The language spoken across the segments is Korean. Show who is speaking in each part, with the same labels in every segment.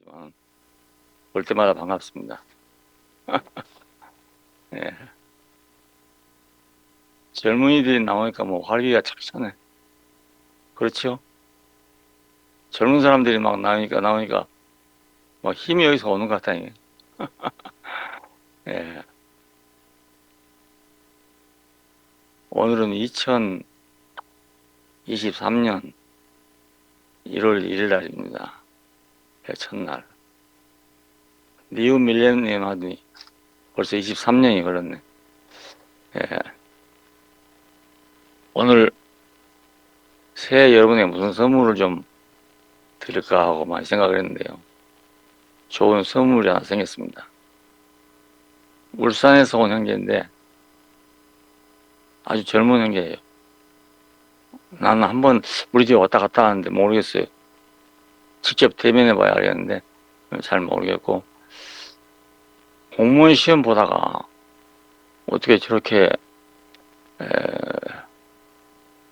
Speaker 1: 모르겠지만 볼 때마다 반갑습니다. 예. 젊은이들이 나오니까 뭐 활기가 착 차네. 그렇죠? 젊은 사람들이 막 나오니까 막 힘이 여기서 오는 것 같다니. 예. 오늘은 2023년 1월 1일 날입니다. 첫날. 니우 밀레니엄 하더니 벌써 23년이 걸렸네. 예. 오늘 새해 여러분에게 무슨 선물을 좀 드릴까 하고 많이 생각을 했는데요. 좋은 선물이 하나 생겼습니다. 울산에서 온 형제인데 아주 젊은 형제예요. 나는 한번 우리 집에 왔다 갔다 하는데 모르겠어요. 직접 대면해 봐야 알겠는데 잘 모르겠고, 공무원 시험 보다가 어떻게 저렇게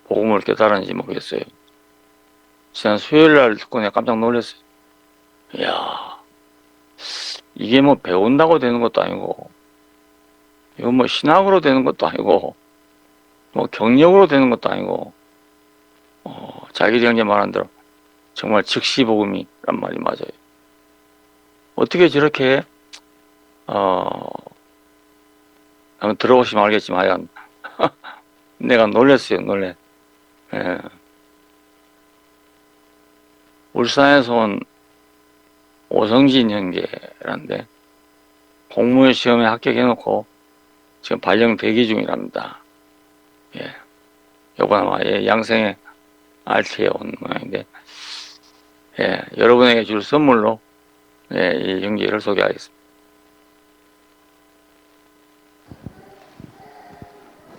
Speaker 1: 복음을 깨달았는지 모르겠어요. 지난 수요일 날 듣고 내가 깜짝 놀랐어요. 이야, 이게 뭐 배운다고 되는 것도 아니고, 이거 뭐 신학으로 되는 것도 아니고, 뭐 경력으로 되는 것도 아니고, 자기 형제 말한 대로 정말 즉시 복음이란 말이 맞아요. 어떻게 저렇게 한번 들어보시면 알겠지만 하여간 내가 놀랐어요. 놀래. 예. 울산에서 온 오성진 형제란데 공무원 시험에 합격해놓고 지금 발령 대기 중이랍니다. 예. 요번 아마 양생의 RT에 온 모양인데, 예. 여러분에게 줄 선물로 이 형제를 소개하겠습니다.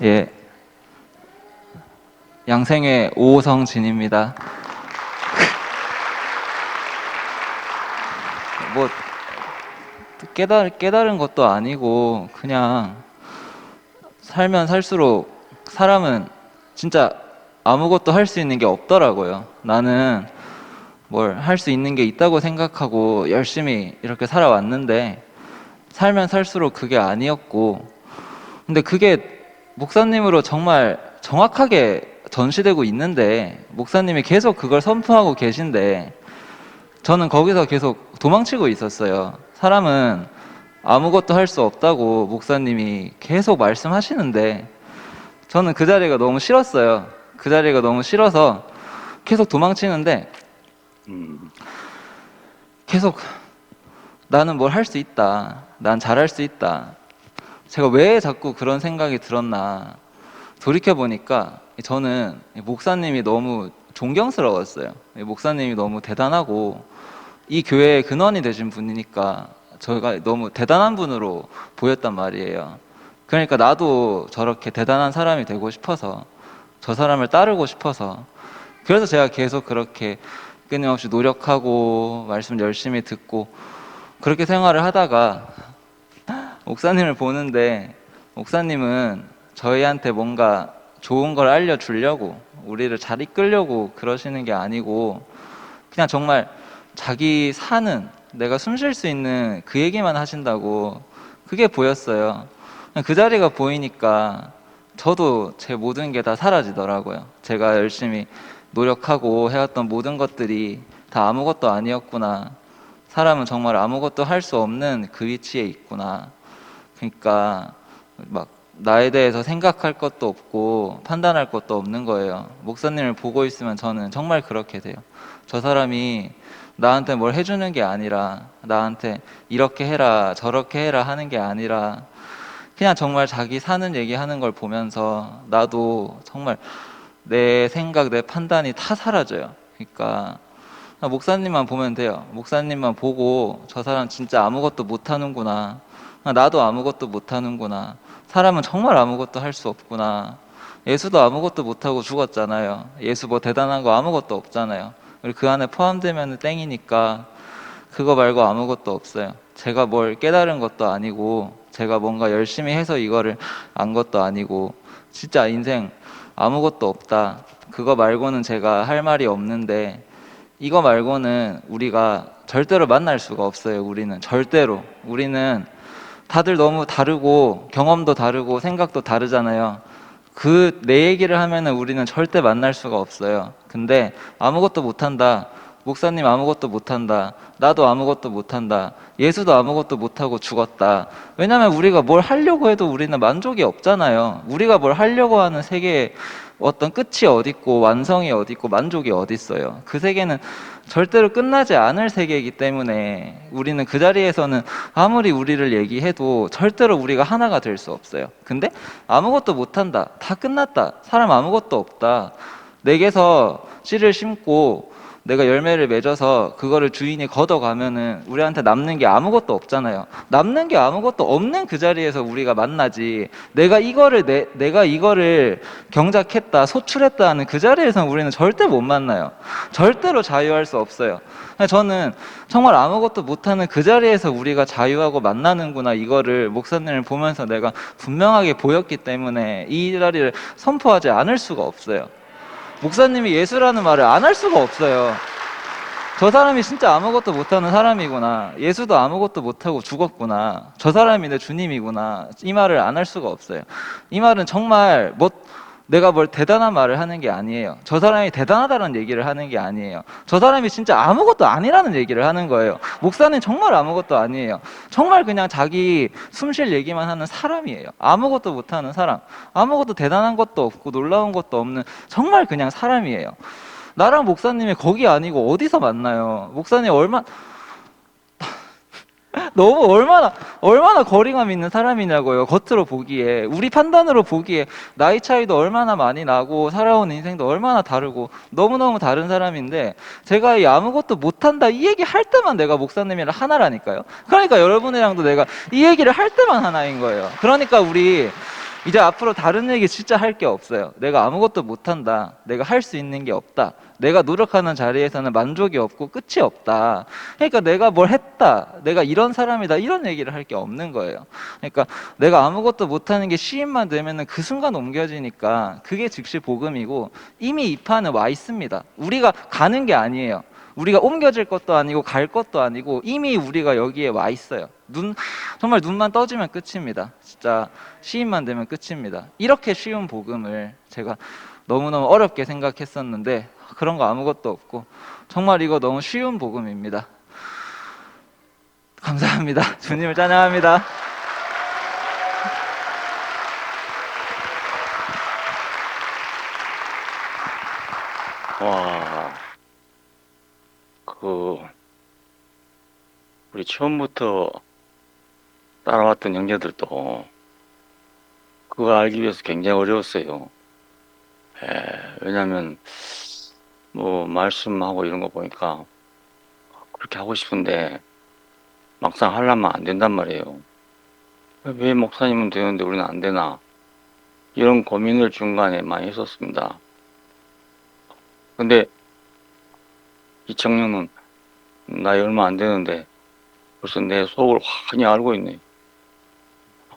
Speaker 2: 예, 양생의 오성진입니다. 뭐 깨달은 것도 아니고 그냥 살면 살수록 사람은 진짜 아무것도 할 수 있는 게 없더라고요. 나는 뭘 할 수 있는 게 있다고 생각하고 열심히 이렇게 살아왔는데 살면 살수록 그게 아니었고, 근데 그게 목사님으로 정말 정확하게 전시되고 있는데 목사님이 계속 그걸 선포하고 계신데 저는 거기서 계속 도망치고 있었어요. 사람은 아무것도 할 수 없다고 목사님이 계속 말씀하시는데 저는 그 자리가 너무 싫었어요. 그 자리가 너무 싫어서 계속 도망치는데 계속 나는 뭘 할 수 있다. 난 잘할 수 있다. 제가 왜 자꾸 그런 생각이 들었나 돌이켜보니까 저는 목사님이 너무 존경스러웠어요. 목사님이 너무 대단하고 이 교회의 근원이 되신 분이니까 저희가 너무 대단한 분으로 보였단 말이에요. 그러니까 나도 저렇게 대단한 사람이 되고 싶어서 저 사람을 따르고 싶어서 그래서 제가 계속 그렇게 끊임없이 노력하고 말씀 열심히 듣고 그렇게 생활을 하다가 목사님을 보는데 목사님은 저희한테 뭔가 좋은 걸 알려주려고 우리를 잘 이끌려고 그러시는 게 아니고 그냥 정말 자기 사는 내가 숨 쉴 수 있는 그 얘기만 하신다고 그게 보였어요. 그 자리가 보이니까 저도 제 모든 게 다 사라지더라고요. 제가 열심히 노력하고 해왔던 모든 것들이 다 아무것도 아니었구나. 사람은 정말 아무것도 할 수 없는 그 위치에 있구나. 그러니까 막 나에 대해서 생각할 것도 없고 판단할 것도 없는 거예요. 목사님을 보고 있으면 저는 정말 그렇게 돼요. 저 사람이 나한테 뭘 해주는 게 아니라 나한테 이렇게 해라 저렇게 해라 하는 게 아니라 그냥 정말 자기 사는 얘기하는 걸 보면서 나도 정말 내 생각 내 판단이 다 사라져요. 그러니까 목사님만 보면 돼요. 목사님만 보고 저 사람 진짜 아무것도 못하는구나. 나도 아무것도 못하는구나. 사람은 정말 아무것도 할 수 없구나. 예수도 아무것도 못하고 죽었잖아요. 예수 뭐 대단한 거 아무것도 없잖아요. 그리고 그 안에 포함되면 땡이니까 그거 말고 아무것도 없어요. 제가 뭘 깨달은 것도 아니고 제가 뭔가 열심히 해서 이거를 안 것도 아니고 진짜 인생 아무것도 없다. 그거 말고는 제가 할 말이 없는데 이거 말고는 우리가 절대로 만날 수가 없어요. 우리는 절대로. 우리는 다들 너무 다르고 경험도 다르고 생각도 다르잖아요. 그 내 얘기를 하면은 우리는 절대 만날 수가 없어요. 근데 아무것도 못한다. 목사님 아무것도 못한다. 나도 아무것도 못한다. 예수도 아무것도 못하고 죽었다. 왜냐면 우리가 뭘 하려고 해도 우리는 만족이 없잖아요. 우리가 뭘 하려고 하는 세계에 어떤 끝이 어딨고 완성이 어딨고 만족이 어딨어요. 그 세계는 절대로 끝나지 않을 세계이기 때문에 우리는 그 자리에서는 아무리 우리를 얘기해도 절대로 우리가 하나가 될 수 없어요. 근데 아무것도 못한다. 다 끝났다. 사람 아무것도 없다. 내게서 씨를 심고 내가 열매를 맺어서 그거를 주인이 걷어가면은 우리한테 남는 게 아무것도 없잖아요. 남는 게 아무것도 없는 그 자리에서 우리가 만나지. 내가 이거를 경작했다, 소출했다 하는 그 자리에서는 우리는 절대 못 만나요. 절대로 자유할 수 없어요. 저는 정말 아무것도 못하는 그 자리에서 우리가 자유하고 만나는구나, 이거를 목사님을 보면서 내가 분명하게 보였기 때문에 이 자리를 선포하지 않을 수가 없어요. 목사님이 예수라는 말을 안 할 수가 없어요. 저 사람이 진짜 아무것도 못하는 사람이구나. 예수도 아무것도 못하고 죽었구나. 저 사람이 내 주님이구나. 이 말을 안 할 수가 없어요. 이 말은 정말 내가 뭘 대단한 말을 하는 게 아니에요. 저 사람이 대단하다는 얘기를 하는 게 아니에요. 저 사람이 진짜 아무것도 아니라는 얘기를 하는 거예요. 목사는 정말 아무것도 아니에요. 정말 그냥 자기 숨 쉴 얘기만 하는 사람이에요. 아무것도 못하는 사람. 아무것도 대단한 것도 없고 놀라운 것도 없는 정말 그냥 사람이에요. 나랑 목사님이 거기 아니고 어디서 만나요? 목사님 얼마나 거리감 있는 사람이냐고요. 겉으로 보기에, 우리 판단으로 보기에 나이 차이도 얼마나 많이 나고 살아온 인생도 얼마나 다르고 너무너무 다른 사람인데, 제가 이 아무것도 못한다 이 얘기 할 때만 내가 목사님이랑 하나라니까요. 그러니까 여러분이랑도 내가 이 얘기를 할 때만 하나인 거예요. 그러니까 우리 이제 앞으로 다른 얘기 진짜 할 게 없어요. 내가 아무것도 못한다. 내가 할 수 있는 게 없다. 내가 노력하는 자리에서는 만족이 없고 끝이 없다. 그러니까 내가 뭘 했다. 내가 이런 사람이다. 이런 얘기를 할 게 없는 거예요. 그러니까 내가 아무것도 못하는 게 시인만 되면은 그 순간 옮겨지니까 그게 즉시 복음이고, 이미 이 판은 와 있습니다. 우리가 가는 게 아니에요. 우리가 옮겨질 것도 아니고 갈 것도 아니고 이미 우리가 여기에 와 있어요. 정말 눈만 떠지면 끝입니다. 진짜 시인만 되면 끝입니다. 이렇게 쉬운 복음을 제가 너무너무 어렵게 생각했었는데 그런 거 아무것도 없고 정말 이거 너무 쉬운 복음입니다. 감사합니다. 주님을 찬양합니다.
Speaker 1: 와, 우리 처음부터 따라왔던 형제들도 그거 알기 위해서 굉장히 어려웠어요. 왜냐면, 말씀하고 이런 거 보니까 그렇게 하고 싶은데 막상 하려면 안 된단 말이에요. 왜 목사님은 되는데 우리는 안 되나? 이런 고민을 중간에 많이 했었습니다. 근데 이 청년은 나이 얼마 안 되는데 벌써 내 속을 환히 알고 있네.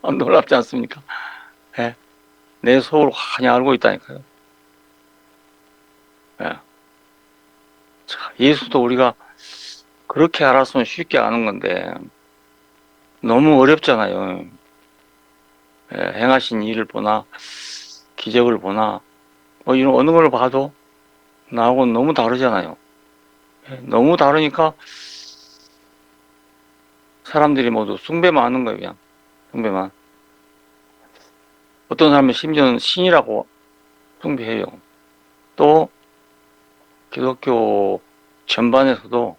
Speaker 1: 놀랍지 않습니까? 예? 내 속을 환히 알고 있다니까요. 예. 자, 예수도 우리가 그렇게 알았으면 쉽게 아는 건데 너무 어렵잖아요. 예, 행하신 일을 보나 기적을 보나 이런 어느 걸 봐도 나하고는 너무 다르잖아요. 예, 너무 다르니까 사람들이 모두 숭배만 하는 거예요. 그냥 숭배만. 어떤 사람은 심지어는 신이라고 숭배해요. 또 기독교 전반에서도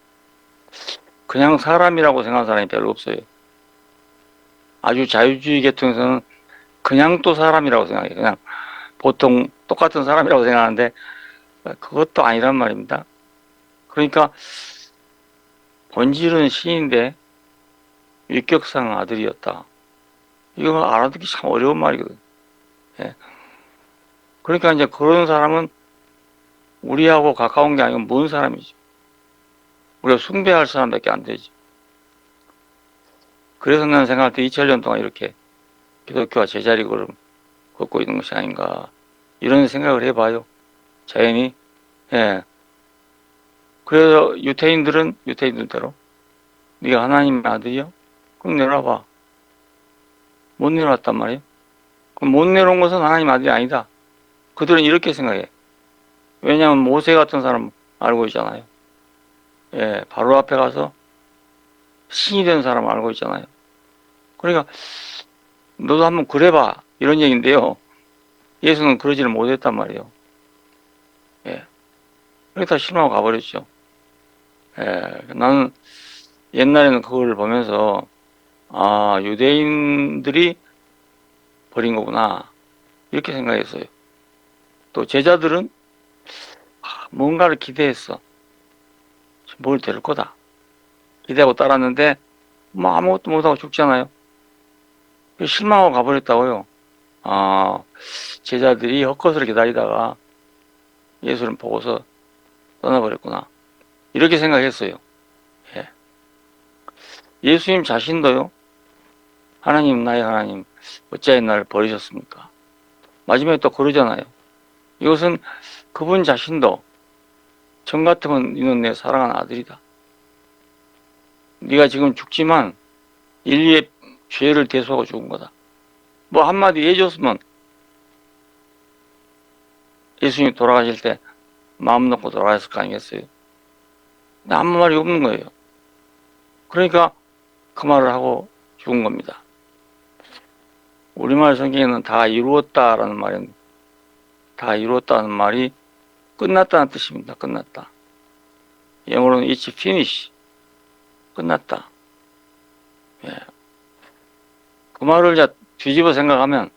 Speaker 1: 그냥 사람이라고 생각하는 사람이 별로 없어요. 아주 자유주의 계통에서는 그냥 또 사람이라고 생각해요. 그냥 보통 똑같은 사람이라고 생각하는데 그것도 아니란 말입니다. 그러니까 본질은 신인데 위격상 아들이었다. 이거 알아듣기 참 어려운 말이거든. 예. 그러니까 이제 그런 사람은 우리하고 가까운 게 아니고 먼 사람이죠. 우리가 숭배할 사람밖에 안 되지. 그래서 나는 생각할 때 2000년 동안 이렇게 기독교와 제자리 걸음 걷고 있는 것이 아닌가 이런 생각을 해봐요. 자연히. 예. 그래서 유태인들은 유태인들대로 네가 하나님의 아들이요? 그럼 내려와봐. 못 내려왔단 말이에요. 그럼 못 내려온 것은 하나님 아들이 아니다. 그들은 이렇게 생각해. 왜냐하면 모세 같은 사람 알고 있잖아요. 예, 바로 앞에 가서 신이 된 사람 알고 있잖아요. 그러니까 너도 한번 그래봐 이런 얘기인데요. 예수는 그러지를 못했단 말이에요. 예, 그러니까 실망하고 가버렸죠. 예, 나는 옛날에는 그걸 보면서 아 유대인들이 버린 거구나 이렇게 생각했어요. 또 제자들은 뭔가를 기대했어. 뭘 될 거다 기대하고 따랐는데 뭐 아무것도 못하고 죽잖아요. 실망하고 가버렸다고요. 아 제자들이 헛것을 기다리다가 예수를 보고서 떠나버렸구나 이렇게 생각했어요. 예. 예수님 자신도요. 하나님 나의 하나님 어찌하여 나를 버리셨습니까? 마지막에 또 그러잖아요. 이것은 그분 자신도 정 같으면 이는 내 사랑하는 아들이다. 네가 지금 죽지만 인류의 죄를 대속하고 죽은 거다. 뭐 한마디 해줬으면 예수님이 돌아가실 때 마음 놓고 돌아가셨을 거 아니겠어요? 근데 아무 말이 없는 거예요. 그러니까 그 말을 하고 죽은 겁니다. 우리말 성경에는 다 이루었다라는 말인데 다 이루었다는 말이 끝났다는 뜻입니다. 끝났다. 영어로는 it's finished. 끝났다. 예. 그 말을 이제 뒤집어 생각하면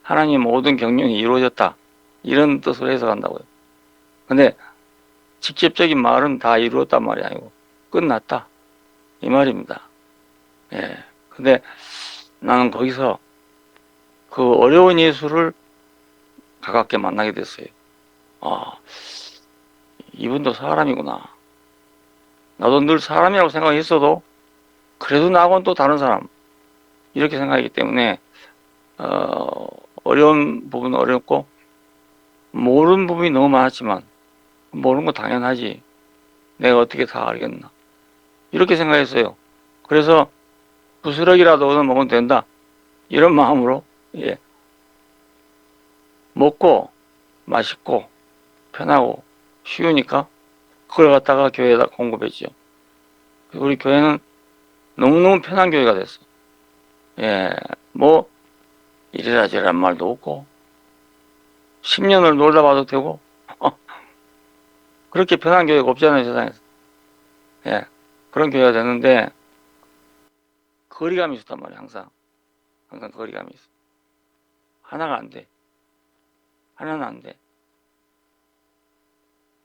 Speaker 1: 하나님 모든 경륜이 이루어졌다. 이런 뜻으로 해석한다고요. 근데 직접적인 말은 다 이루었단 말이 아니고 끝났다. 이 말입니다. 예. 근데 나는 거기서 그 어려운 예수를 가깝게 만나게 됐어요. 아, 이분도 사람이구나. 나도 늘 사람이라고 생각했어도 그래도 나하고는 또 다른 사람. 이렇게 생각하기 때문에 어려운 부분은 어렵고 모르는 부분이 너무 많았지만 모르는 거 당연하지. 내가 어떻게 다 알겠나. 이렇게 생각했어요. 그래서 부스러기라도 얻어먹으면 된다. 이런 마음으로 예. 먹고 맛있고 편하고 쉬우니까 그걸 갖다가 교회에다 공급했죠. 우리 교회는 너무너무 편한 교회가 됐어. 예, 뭐 이래라 저래라 말도 없고 10년을 놀다 봐도 되고 그렇게 편한 교회가 없잖아요 세상에서. 예, 그런 교회가 됐는데 거리감이 있었단 말이에요. 항상 거리감이 있어. 하나가 안 돼. 하나는 안 돼.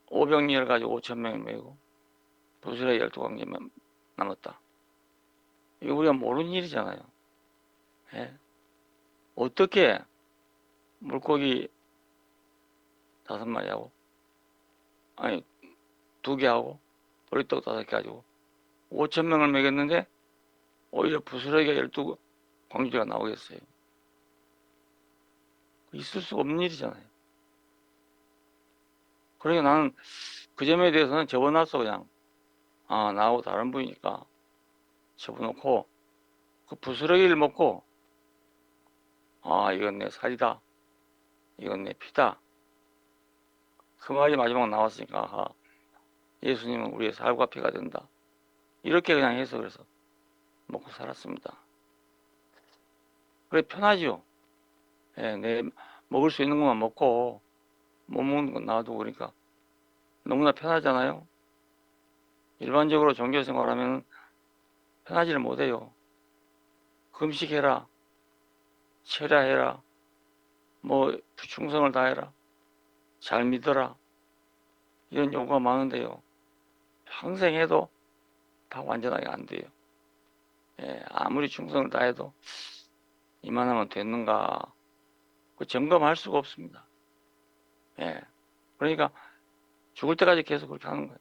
Speaker 1: 오병리를 가지고 5,000명을 메고 부스러기 12관계만 남았다. 이거 우리가 모르는 일이잖아요. 예. 어떻게 물고기 5마리하고 아니 2개하고 보리떡 5개 가지고 5,000명을 먹였는데 오히려 부스러기가 12광주리가 나오겠어요. 있을 수가 없는 일이잖아요. 그러니까 나는 그 점에 대해서는 접어놨어 그냥. 아 나하고 다른 분이니까 접어놓고 그 부스러기를 먹고 아 이건 내 살이다. 이건 내 피다. 그 말이 마지막 나왔으니까 아하, 예수님은 우리의 살과 피가 된다. 이렇게 그냥 해서 그래서 먹고 살았습니다. 그래 편하죠. 예, 내 먹을 수 있는 것만 먹고 못 먹는 건 놔두고 그러니까 너무나 편하잖아요. 일반적으로 종교 생활하면 편하지를 못해요. 금식해라, 철야해라, 뭐 충성을 다해라, 잘 믿어라 이런 요구가 많은데요. 평생 해도 다 완전하게 안 돼요. 예, 아무리 충성을 다해도 이만하면 됐는가 그 점검할 수가 없습니다. 예, 그러니까 죽을 때까지 계속 그렇게 하는 거예요.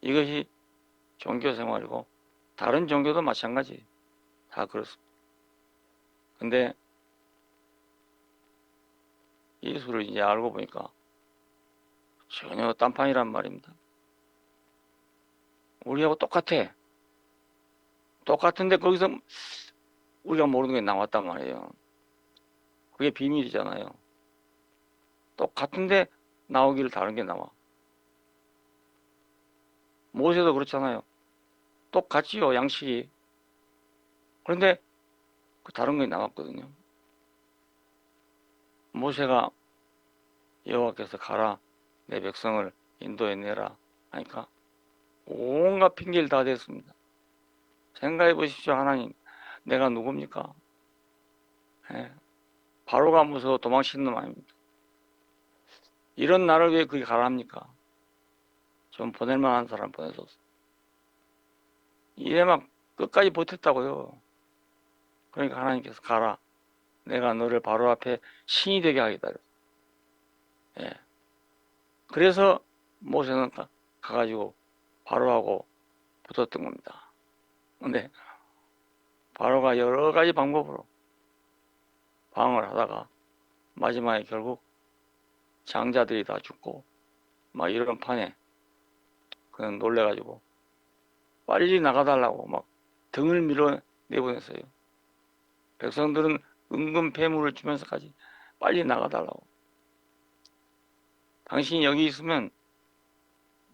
Speaker 1: 이것이 종교 생활이고 다른 종교도 마찬가지 다 그렇습니다. 근데 예수를 이제 알고 보니까 전혀 딴판이란 말입니다. 우리하고 똑같아. 똑같은데 거기서 우리가 모르는 게 나왔단 말이에요. 그게 비밀이잖아요. 똑같은데 나오기를 다른 게 나와. 모세도 그렇잖아요. 똑같지요, 양식이. 그런데 그 다른 게 나왔거든요. 모세가 여호와께서 가라, 내 백성을 인도해 내라 하니까 온갖 핑계를 다 댔습니다. 생각해 보십시오, 하나님. 내가 누굽니까? 예. 바로가 무서워 도망치는 놈 아닙니까? 이런 나를 왜 그게 가라 합니까? 좀 보낼 만한 사람 보내줬어. 이래 막 끝까지 버텼다고요. 그러니까 하나님께서 가라. 내가 너를 바로 앞에 신이 되게 하겠다. 예. 그래서 모세는 가가지고 바로하고 붙었던 겁니다. 근데 바로가 여러 가지 방법으로 방어를 하다가 마지막에 결국 장자들이 다 죽고 막 이런 판에 그냥 놀래가지고 빨리 나가달라고 막 등을 밀어 내보냈어요. 백성들은 은근 폐물을 주면서까지 빨리 나가달라고. 당신이 여기 있으면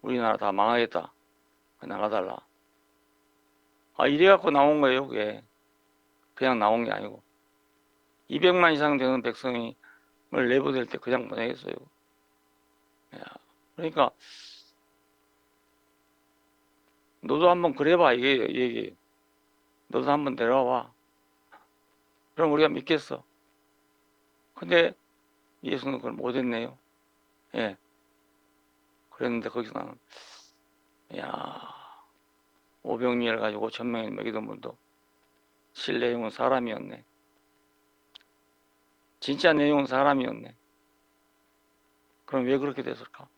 Speaker 1: 우리나라 다 망하겠다. 나가달라. 아, 이래갖고 나온 거예요, 그게. 그냥 나온 게 아니고. 200만 이상 되는 백성을 내보낼 때 그냥 보내겠어요. 야, 그러니까, 너도 한번 그래봐, 이게. 너도 한번 내려와. 그럼 우리가 믿겠어. 근데 예수는 그걸 못했네요. 예. 그랬는데 거기서 나는, 야, 오병이어를 가지고 5,000명을 먹이던 분도 실내용은 사람이었네. 진짜 내용은 사람이었네. 그럼 왜 그렇게 됐을까?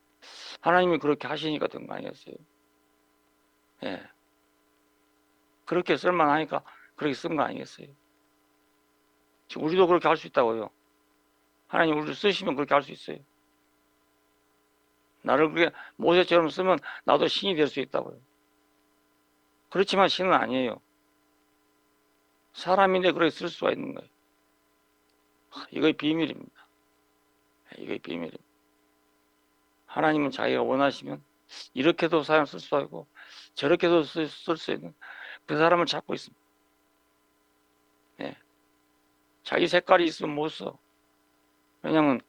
Speaker 1: 하나님이 그렇게 하시니까 된 거 아니었어요? 예. 그렇게 쓸만하니까 그렇게 쓴 거 아니겠어요? 지금 우리도 그렇게 할 수 있다고요. 하나님 우리를 쓰시면 그렇게 할 수 있어요. 나를 그렇게 모세처럼 쓰면 나도 신이 될 수 있다고요. 그렇지만 신은 아니에요. 사람인데 그렇게 쓸 수가 있는 거예요. 이거의 비밀입니다. 이거의 비밀입니다. 하나님은 자기가 원하시면 이렇게도 사람 쓸 수 있고 저렇게도 쓸 수 있는 그 사람을 찾고 있습니다. 예. 자기 색깔이 있으면 못 써. 왜냐면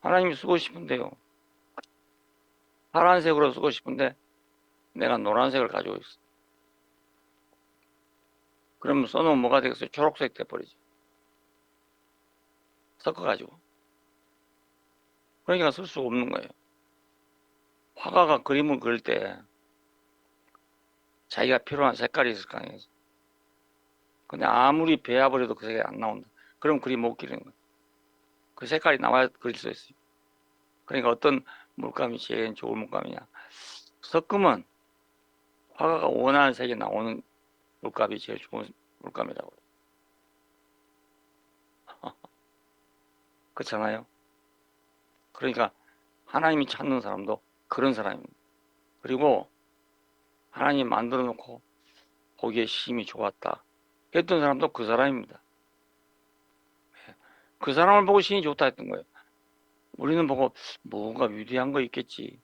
Speaker 1: 하나님이 쓰고 싶은데요. 파란색으로 쓰고 싶은데 내가 노란색을 가지고 있어. 그러면 써놓으면 뭐가 되겠어요? 초록색 돼버리죠. 섞어가지고. 그러니까 쓸 수가 없는 거예요. 화가가 그림을 그릴 때 자기가 필요한 색깔이 있을 거 아니에요. 근데 아무리 배워버려도 그 색이 안 나온다. 그럼 그림 못 그리는 거예요. 그 색깔이 나와야 그릴 수 있어요. 그러니까 어떤 물감이 제일 좋은 물감이냐. 섞으면 화가가 원하는 색이 나오는 물감이 제일 좋은 물감이라고. 그렇잖아요. 그러니까 하나님이 찾는 사람도 그런 사람입니다. 그리고 하나님 만들어 놓고 보기에 심이 좋았다 했던 사람도 그 사람입니다. 그 사람을 보고 신이 좋다 했던 거예요. 우리는 보고 뭔가 위대한 거 있겠지.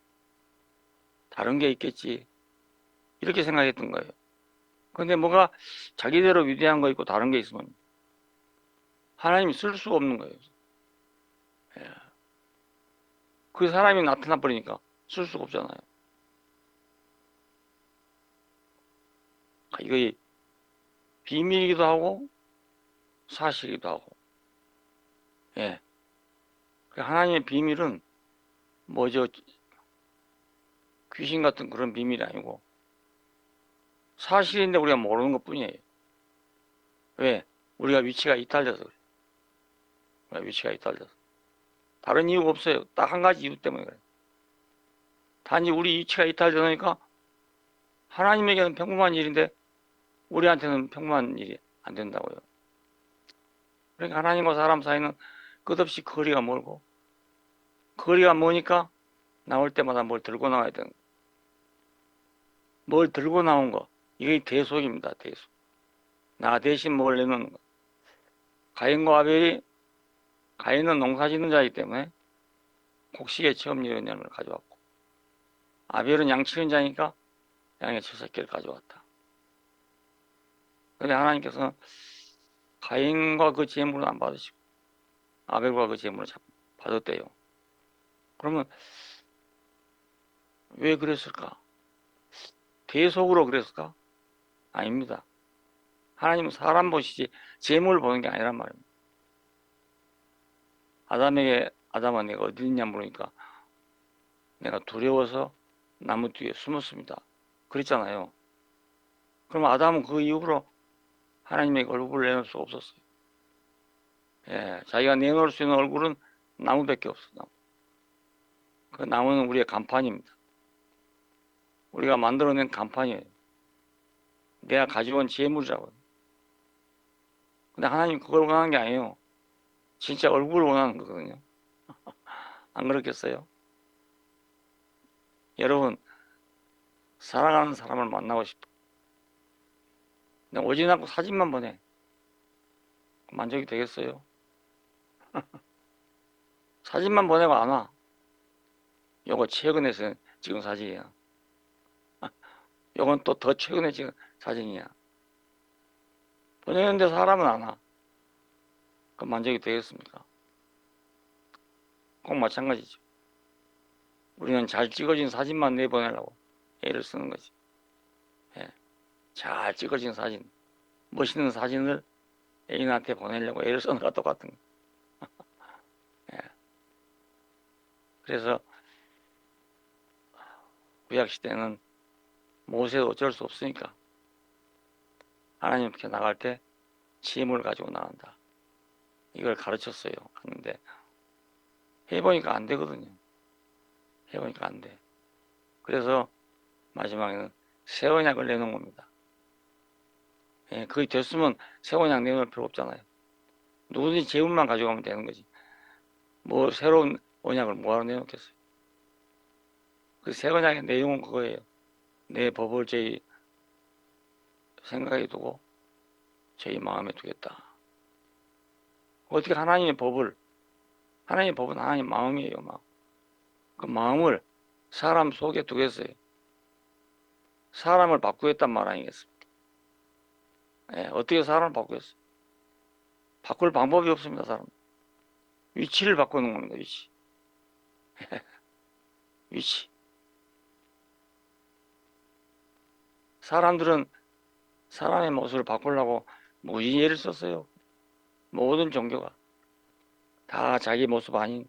Speaker 1: 다른 게 있겠지. 이렇게 생각했던 거예요. 근데 뭐가 자기대로 위대한 거 있고 다른 게 있으면 하나님이 쓸 수가 없는 거예요. 예. 그 사람이 나타나 버리니까 쓸 수가 없잖아요. 이거 비밀이기도 하고 사실이기도 하고. 예. 하나님의 비밀은 뭐죠? 귀신 같은 그런 비밀이 아니고 사실인데 우리가 모르는 것 뿐이에요. 왜? 우리가 위치가 이탈돼서 그래요. 우리가 위치가 이탈돼서. 다른 이유가 없어요. 딱 한 가지 이유 때문에 그래요. 단지 우리 위치가 이탈되니까 하나님에게는 평범한 일인데 우리한테는 평범한 일이 안 된다고요. 그러니까 하나님과 사람 사이는 끝없이 거리가 멀고 거리가 머니까 나올 때마다 뭘 들고 나와야 되는 거. 뭘 들고 나온 거. 이게 대속입니다. 대속. 나 대신 뭘 내놓는 거. 가인과 아벨이 가인은 농사짓는 자이기 때문에 곡식의 처음 이룬 양을 가져왔고 아벨은 양치는 자니까 양의 첫 새끼를 가져왔다. 그런데 하나님께서는 가인과 그 제물은 안 받으시고 아벨과 그 제물을 받았대요. 그러면 왜 그랬을까? 대속으로 그랬을까? 아닙니다. 하나님은 사람 보시지 제물을 보는 게 아니란 말입니다. 아담은 내가 어디 있냐 물으니까 내가 두려워서 나무 뒤에 숨었습니다. 그랬잖아요. 그럼 아담은 그 이후로 하나님의 얼굴을 내놓을 수 없었어요. 예, 자기가 내놓을 수 있는 얼굴은 나무밖에 없어. 나무. 그 나무는 우리의 간판입니다. 우리가 만들어낸 간판이에요. 내가 가져온 재물이라고요. 근데 하나님 그걸 원하는 게 아니에요. 진짜 얼굴을 원하는 거거든요. 안 그렇겠어요? 여러분, 사랑하는 사람을 만나고 싶어. 근데 오지 않고 사진만 보내. 만족이 되겠어요? 사진만 보내고 안 와. 요거 최근에 찍은 사진이야. 요건 또 더 최근에 찍은 사진이야. 보내는데 사람은 안 와. 그럼 만족이 되겠습니까? 꼭 마찬가지죠. 우리는 잘 찍어진 사진만 내보내려고 애를 쓰는 거지. 예. 잘 찍어진 사진, 멋있는 사진을 애인한테 보내려고 애를 쓰는 것과 똑같은 거. 예. 그래서 구약시대는 모세도 어쩔 수 없으니까 하나님께 나갈 때 짐을 가지고 나간다. 이걸 가르쳤어요. 하는데 해보니까 안 되거든요. 해보니까 안 돼. 그래서 마지막에는 새 언약을 내놓은 겁니다. 예, 그게 됐으면 새 언약 내놓을 필요 없잖아요. 누구든지 재물만 가져가면 되는 거지. 뭐 새로운 언약을 뭐하러 내놓겠어요. 그 새 언약의 내용은 그거예요. 내 법을 저희 생각에 두고 저희 마음에 두겠다. 어떻게 하나님의 법은 하나님 마음이에요. 마음. 그 마음을 사람 속에 두겠어요. 사람을 바꾸겠단 말 아니겠습니까? 예, 어떻게 사람을 바꾸겠어요? 바꿀 방법이 없습니다. 사람. 위치를 바꾸는 겁니다. 위치. 위치. 사람들은 사람의 모습을 바꾸려고 무지 예를 썼어요. 모든 종교가 다 자기 모습 아닌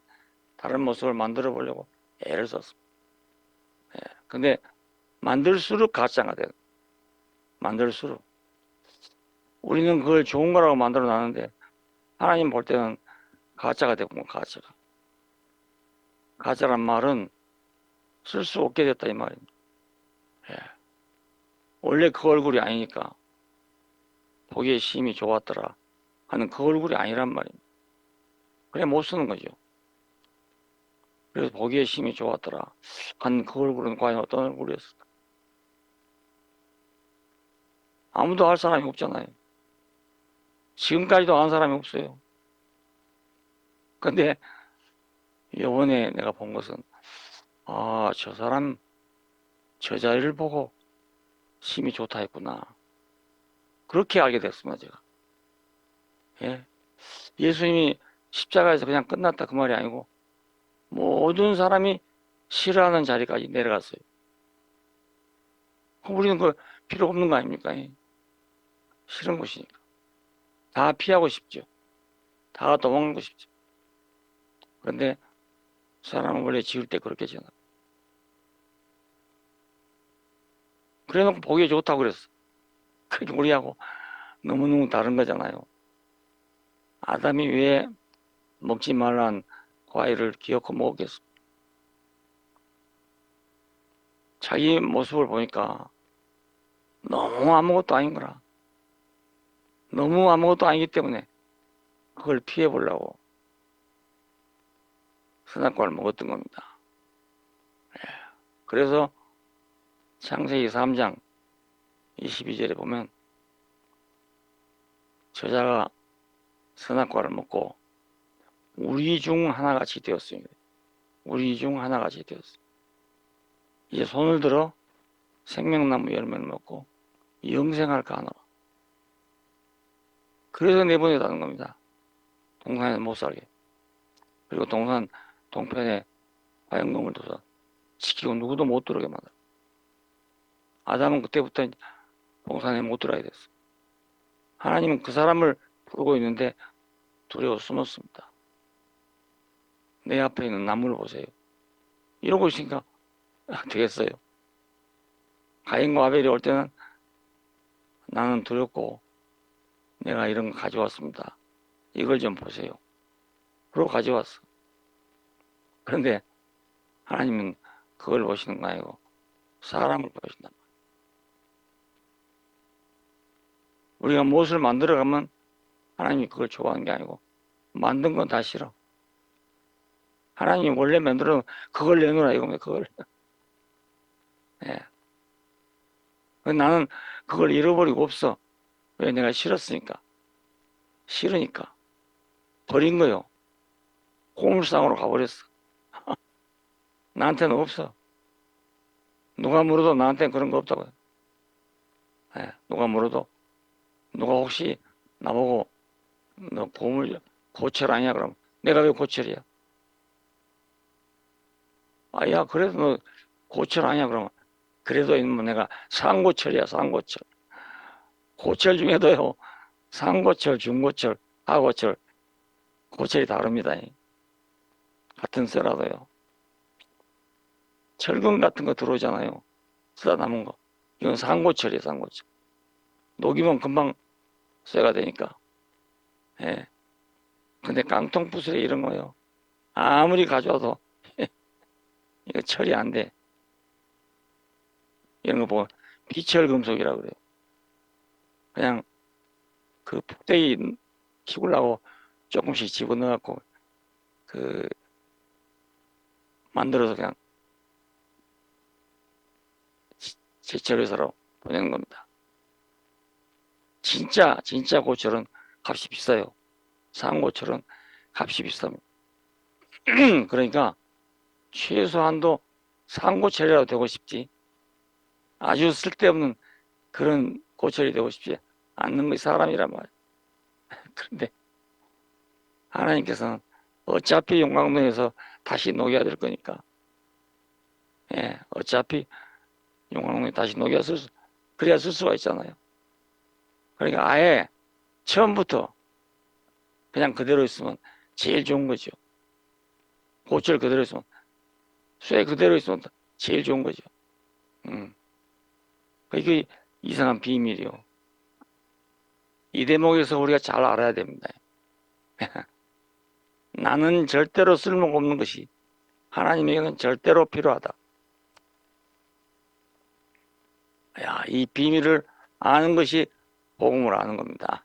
Speaker 1: 다른 모습을 만들어 보려고 애를 썼습니다. 예, 근데 만들수록 가짜가 돼요. 만들수록 우리는 그걸 좋은 거라고 만들어 놨는데 하나님 볼 때는 가짜가 되고 가짜가. 가짜란 말은 쓸 수 없게 됐다 이 말입니다. 예. 원래 그 얼굴이 아니니까 보기에 심이 좋았더라 하는 그 얼굴이 아니란 말입니다. 그래 못 쓰는 거죠. 그래서 보기에 심이 좋았더라 하는 그 얼굴은 과연 어떤 얼굴이었을까? 아무도 알 사람이 없잖아요. 지금까지도 아는 사람이 없어요. 근데 이번에 내가 본 것은 저 사람 저 자리를 보고 심이 좋다 했구나. 그렇게 알게 됐습니다. 제가. 예. 예수님이 십자가에서 그냥 끝났다 그 말이 아니고 모든 사람이 싫어하는 자리까지 내려갔어요. 우리는 그 필요 없는 거 아닙니까? 싫은 곳이니까. 다 피하고 싶죠. 다 도망가고 싶죠. 그런데 사람은 원래 지을 때 그렇게 지나. 그래 놓고 보기에 좋다고 그랬어. 그게 우리하고 너무너무 다른 거잖아요. 아담이 왜 먹지 말란 과일을 기어코 먹었겠어? 자기 모습을 보니까 너무 아무것도 아닌 거라. 너무 아무것도 아니기 때문에 그걸 피해 보려고 선악과를 먹었던 겁니다. 그래서 창세기 3장 22절에 보면 저자가 선악과를 먹고 우리 중 하나같이 되었습니다. 우리 중 하나같이 되었습니다. 이제 손을 들어 생명나무 열매를 먹고 영생할까 하노라. 그래서 내보내다는 겁니다. 동산에 못 살게. 그리고 동산 동편에 화영동을 둬서 지키고 누구도 못 들어오게 만들어. 아담은 그때부터 동산에 못 들어야 됐어. 하나님은 그 사람을 부르고 있는데 두려워 숨었습니다. 내 앞에 있는 나무를 보세요. 이러고 있으니까 되겠어요. 가인과 아벨이 올 때는 나는 두렵고 내가 이런 거 가져왔습니다. 이걸 좀 보세요. 그러고 가져왔어. 그런데 하나님은 그걸 보시는 거 아니고 사람을 보신단 말이에요. 우리가 무엇을 만들어가면 하나님이 그걸 좋아하는 게 아니고 만든 건 다 싫어. 하나님이 원래 만들어 그걸 내놓으라 이겁니다. 그걸. 예. 나는 그걸 잃어버리고 없어. 왜? 내가 싫었으니까. 싫으니까. 버린 거요. 고물상으로 가버렸어. 나한테는 없어. 누가 물어도 나한테는 그런 거 없다고요. 예. 누가 물어도 누가 혹시 나보고 너 보물 고철 아니야? 그럼 내가 왜 고철이야? 아, 야, 그래도 너 고철 아니야? 그러면 그래도 뭐 내가 상고철이야, 상고철. 고철 중에도요, 상고철, 중고철, 하고철, 고철이 다릅니다. 같은 쇠라도요. 철근 같은 거 들어오잖아요. 쓰다 남은 거. 이건 상고철이에요, 상고철. 녹이면 금방 쇠가 되니까. 예. 근데 깡통 부스레 이런 거요. 아무리 가져와도 이거 처리 안 돼. 이런 거 보면 비철금속이라고 그래요. 그냥 그 폭대기 키우려고 조금씩 집어넣어갖고 그 만들어서 그냥 제철회사로 보내는 겁니다. 진짜 고철은 값이 비싸요. 상고철은 값이 비쌉니다. 그러니까 최소한도 상고철이라도 되고 싶지 아주 쓸데없는 그런 고철이 되고 싶지 않는 것이 사람이란 말이에요. 그런데 하나님께서는 어차피 용광로에서 다시 녹여야 될 거니까 예, 어차피 용광로에 다시 녹여 그래야 쓸 수가 있잖아요. 그러니까 아예 처음부터 그냥 그대로 있으면 제일 좋은 거죠. 고철 그대로 있으면 쇠 그대로 있으면 제일 좋은 거죠. 그게 이상한 비밀이요. 이 대목에서 우리가 잘 알아야 됩니다. 나는 절대로 쓸모가 없는 것이 하나님에게는 절대로 필요하다. 야, 이 비밀을 아는 것이 복음을 아는 겁니다.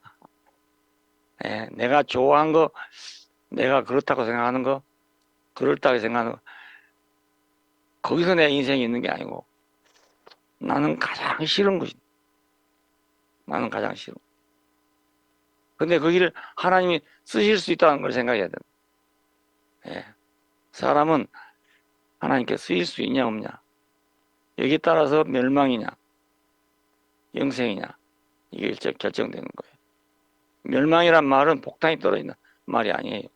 Speaker 1: 예, 내가 좋아한 거, 내가 그렇다고 생각하는 거, 그렇다고 생각하는 거, 거기서 내 인생이 있는 게 아니고 나는 가장 싫은 것이 나는 가장 싫어. 근데 거기를 하나님이 쓰실 수 있다는 걸 생각해야 된다. 예, 사람은 하나님께 쓰일 수 있냐 없냐 여기에 따라서 멸망이냐 영생이냐 이게 결정되는 거예요. 멸망이란 말은 폭탄이 떨어지는 말이 아니에요.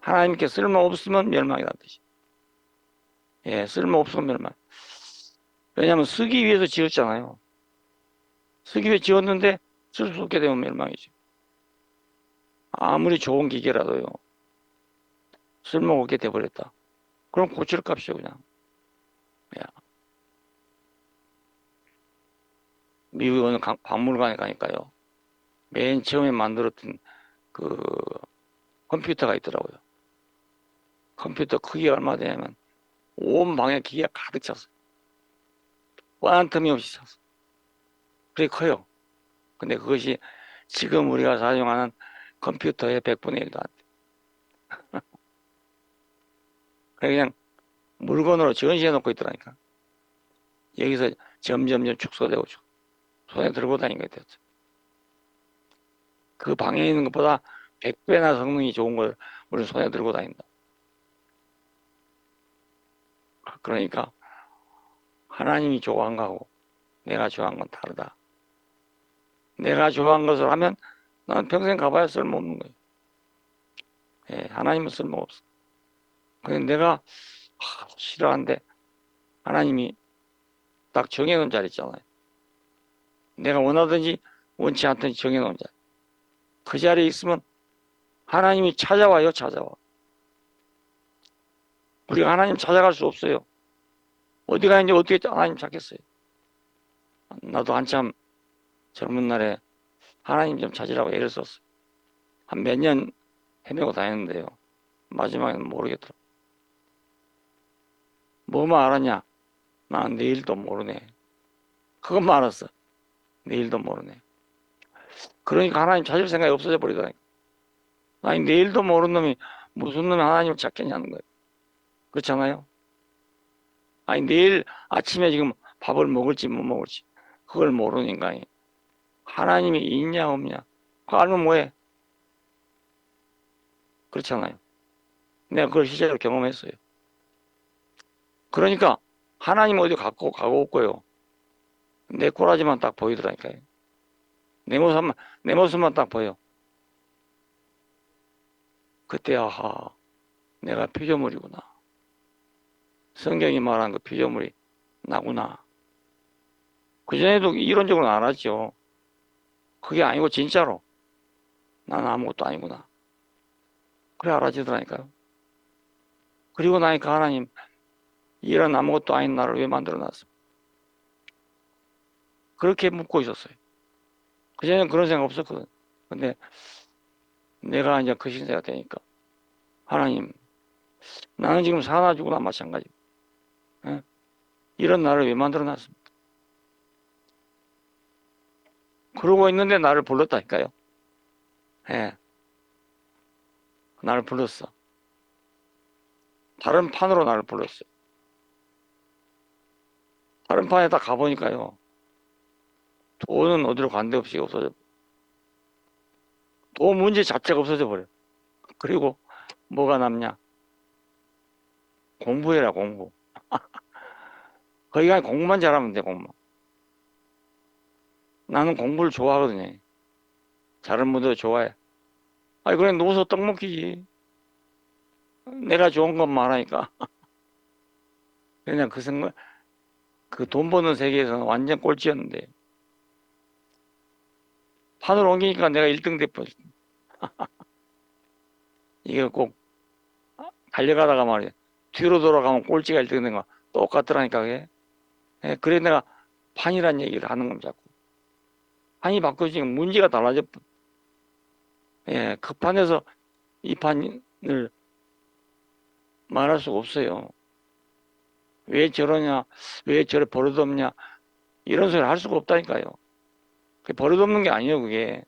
Speaker 1: 하나님께 쓸모없으면 멸망이라는 뜻이에요. 예, 쓸모없으면 멸망. 왜냐하면 쓰기 위해서 지었잖아요. 쓰기 위해 지었는데 쓸 수 없게 되면 멸망이죠. 아무리 좋은 기계라도요. 쓸모없게 돼버렸다. 그럼 고칠 값이죠 그냥. 야. 미국 어느 박물관에 가니까요. 맨 처음에 만들었던 그 컴퓨터가 있더라고요. 컴퓨터 크기가 얼마 되냐면 온 방에 기계가 가득 찼어요. 뻔한 틈이 없이 찼어요. 그게 커요. 근데 그것이 지금 우리가 사용하는 컴퓨터의 100분의 1도 안 돼. 그냥 물건으로 전시해 놓고 있더라니까. 여기서 점점점 축소되고 손에 들고 다니게 됐어. 그 방에 있는 것보다 100배나 성능이 좋은 걸 우리 손에 들고 다닌다. 그러니까 하나님이 좋아한 거하고 내가 좋아한 건 다르다. 내가 좋아한 것을 하면 나는 평생 가봐야 쓸모없는 거예요. 예, 하나님은 쓸모가 없어. 근데 내가 싫어하는데 하나님이 딱 정해놓은 자리 있잖아요. 내가 원하든지 원치 않든지 정해놓은 자리. 그 자리에 있으면 하나님이 찾아와요, 찾아와. 우리가 하나님 찾아갈 수 없어요. 어디 가는지 어떻게 하나님 찾겠어요? 나도 한참 젊은 날에 하나님 좀 찾으라고 애를 썼어요. 한 몇 년 헤매고 다녔는데요. 마지막에는 모르겠더라. 뭐만 알았냐? 나는 내일도 모르네. 그것만 알았어. 내일도 모르네. 그러니까 하나님 찾을 생각이 없어져 버리더라니까. 아니, 내일도 모르는 놈이 무슨 놈이 하나님을 찾겠냐는 거예요. 그렇잖아요? 아니, 내일 아침에 지금 밥을 먹을지 못 먹을지 그걸 모르는 인간이 하나님이 있냐 없냐 그거 알면 뭐해? 그렇잖아요. 내가 그걸 실제로 경험했어요. 그러니까 하나님 어디 가고 없고요. 내 꼬라지만 딱 보이더라니까요. 내 모습만 딱 보여. 그때 아하, 내가 피조물이구나. 성경이 말한 그 피조물이 나구나. 그전에도 이론적으로는 알았죠. 그게 아니고 진짜로 나는 아무것도 아니구나. 그래 알아지더라니까요. 그리고 나니까 하나님 이런 아무것도 아닌 나를 왜 만들어놨어? 그렇게 묻고 있었어요. 그전에는 그런 생각 없었거든. 근데 내가 이제 그 신세가 되니까 하나님 나는 지금 사나 죽으나 마찬가지. 예? 이런 나를 왜 만들어놨습니까? 그러고 있는데 나를 불렀다니까요. 예. 나를 불렀어. 다른 판으로 나를 불렀어요. 다른 판에 딱 가보니까요. 돈은 어디로 간 데 없이 없어져. 돈 문제 자체가 없어져 버려. 그리고 뭐가 남냐? 공부해라, 공부. 거기 가 공부만 잘하면 돼, 공부. 나는 공부를 좋아하거든요. 잘하는 분들 좋아해. 아니, 그래, 누워서 떡 먹기지. 내가 좋은 것만 하니까. 그냥 그 생각, 그 돈 버는 세계에서는 완전 꼴찌였는데. 판으로 옮기니까 내가 1등 돼버렸어. 이게 꼭 달려가다가 말이야. 뒤로 돌아가면 꼴찌가 1등 된 거 똑같더라니까, 그게. 예, 그래 내가 판이란 얘기를 하는 겁니다, 자꾸. 판이 바뀌어지니까 문제가 달라져. 예, 그 판에서 이 판을 말할 수가 없어요. 왜 저러냐, 왜 저래 버릇없냐, 이런 소리 할 수가 없다니까요. 그게 버릇없는 게 아니에요, 그게.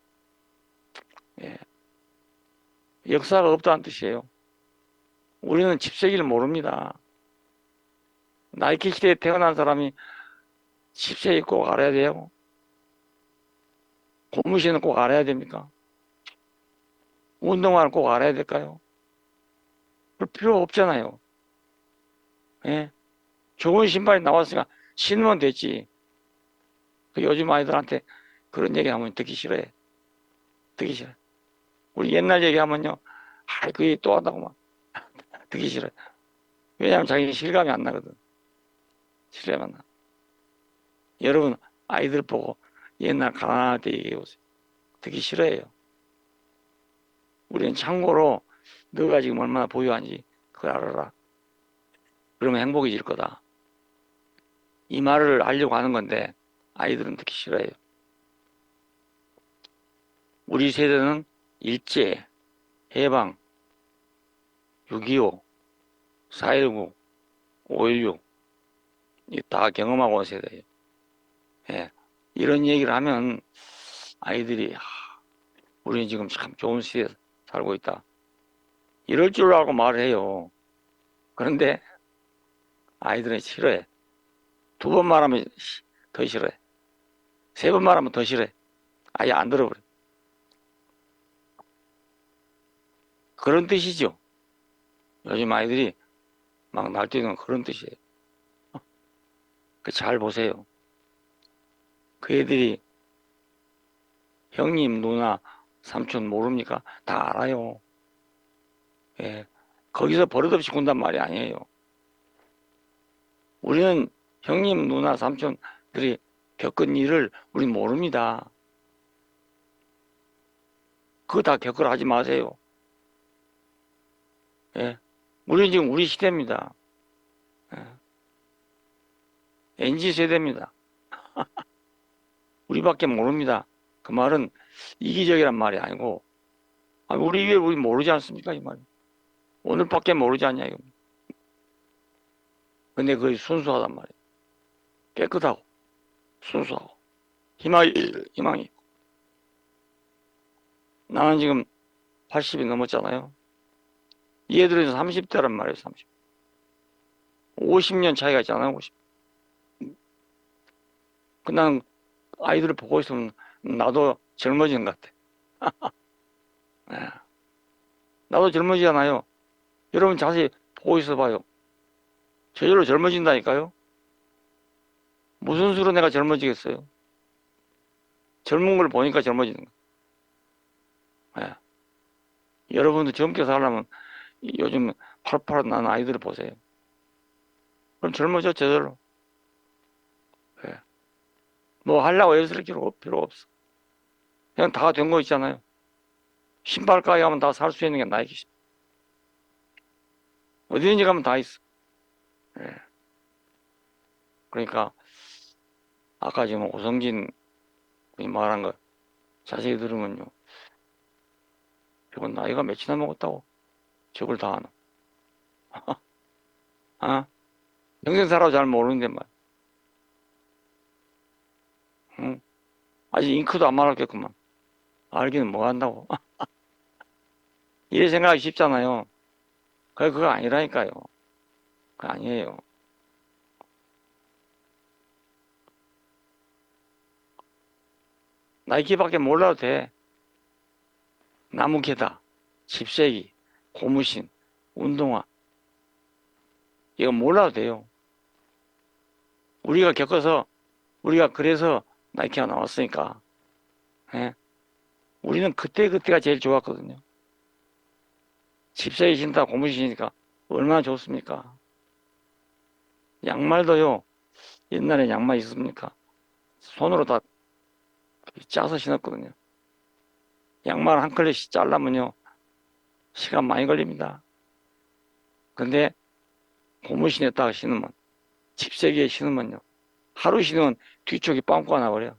Speaker 1: 예. 역사가 없다는 뜻이에요. 우리는 집세기를 모릅니다. 나이키 시대에 태어난 사람이 집세기 꼭 알아야 돼요. 고무신은 꼭 알아야 됩니까? 운동화를 꼭 알아야 될까요? 그럴 필요 없잖아요. 예? 좋은 신발이 나왔으니까 신으면 됐지. 그 요즘 아이들한테 그런 얘기 하면 듣기 싫어해. 듣기 싫어. 우리 옛날 얘기하면요. 아이, 그 얘기 또 한다고 막. 듣기 싫어요. 왜냐하면 자기 실감이 안 나거든. 실감이 안 나. 여러분, 아이들 보고 옛날 가난할 때 얘기해보세요. 듣기 싫어해요. 우리는 참고로 너가 지금 얼마나 부유한지 그걸 알아라. 그러면 행복해질 거다. 이 말을 하려고 하는 건데 아이들은 듣기 싫어해요. 우리 세대는 일제, 해방, 6.25, 4.19, 5.16 다 경험하고 온 세대예요. 예. 이런 얘기를 하면 아이들이 우리는 지금 참 좋은 시대에 살고 있다. 이럴 줄 알고 말을 해요. 그런데 아이들은 싫어해. 2번 말하면 더 싫어해. 3번 말하면 더 싫어해. 아예 안 들어버려. 그런 뜻이죠. 요즘 아이들이 막 날뛰는 그런 뜻이에요. 잘 보세요. 그 애들이 형님, 누나, 삼촌 모릅니까? 다 알아요. 예. 거기서 버릇없이 군단 말이 아니에요. 우리는 형님, 누나, 삼촌들이 겪은 일을 우린 모릅니다. 그거 다 겪으라 하지 마세요. 예. 우리는 지금 우리 시대입니다. 예. NG 세대입니다. 우리밖에 모릅니다. 그 말은 이기적이란 말이 아니고, 우리 위에 우리 모르지 않습니까? 이 말이. 오늘밖에 모르지 않냐, 이거. 근데 그게 순수하단 말이에요. 깨끗하고, 순수하고, 희망이 있고. 나는 지금 80이 넘었잖아요. 얘들은 30대란 말이에요, 30. 50년 차이가 있잖아요, 50. 난 아이들을 보고 있으면 나도 젊어지는 것 같아. 네. 나도 젊어지잖아요. 여러분 자세히 보고 있어 봐요. 저절로 젊어진다니까요. 무슨 수로 내가 젊어지겠어요? 젊은 걸 보니까 젊어지는 거예요. 네. 여러분도 젊게 살려면 요즘 팔팔한 난 아이들을 보세요. 그럼 젊어져, 저절로. 네. 뭐 하려고 애쓸 필요 없어. 그냥 다 된 거 있잖아요. 신발 가게 가면 다 살 수 있는 게 나이키. 어디든지 가면 다 있어. 네. 그러니까 아까 지금 오성진 분이 말한 거 자세히 들으면요. 저건 나이가 몇이나 먹었다고 저걸 다 하나. 아? 평생 살아도 잘 모르는데 말. 응? 아직 잉크도 안 말았겠구만. 알기는 뭐 한다고. 이래 생각하기 쉽잖아요. 그거 아니라니까요. 그거 아니에요. 나이키밖에 몰라도 돼. 나무캐다, 집세기, 고무신, 운동화. 이거 몰라도 돼요. 우리가 겪어서, 우리가 그래서 나이키가 나왔으니까. 예? 우리는 그때가 제일 좋았거든요. 집세기 신다, 고무신 신니까 얼마나 좋습니까? 양말도요, 옛날에 양말 있습니까? 손으로 다 짜서 신었거든요. 양말 한 컬레씩 잘라면요, 시간 많이 걸립니다. 근데 고무신에다가 신으면, 집세기에 신으면요, 하루 신으면 뒤쪽이 빵꾸가 나버려요.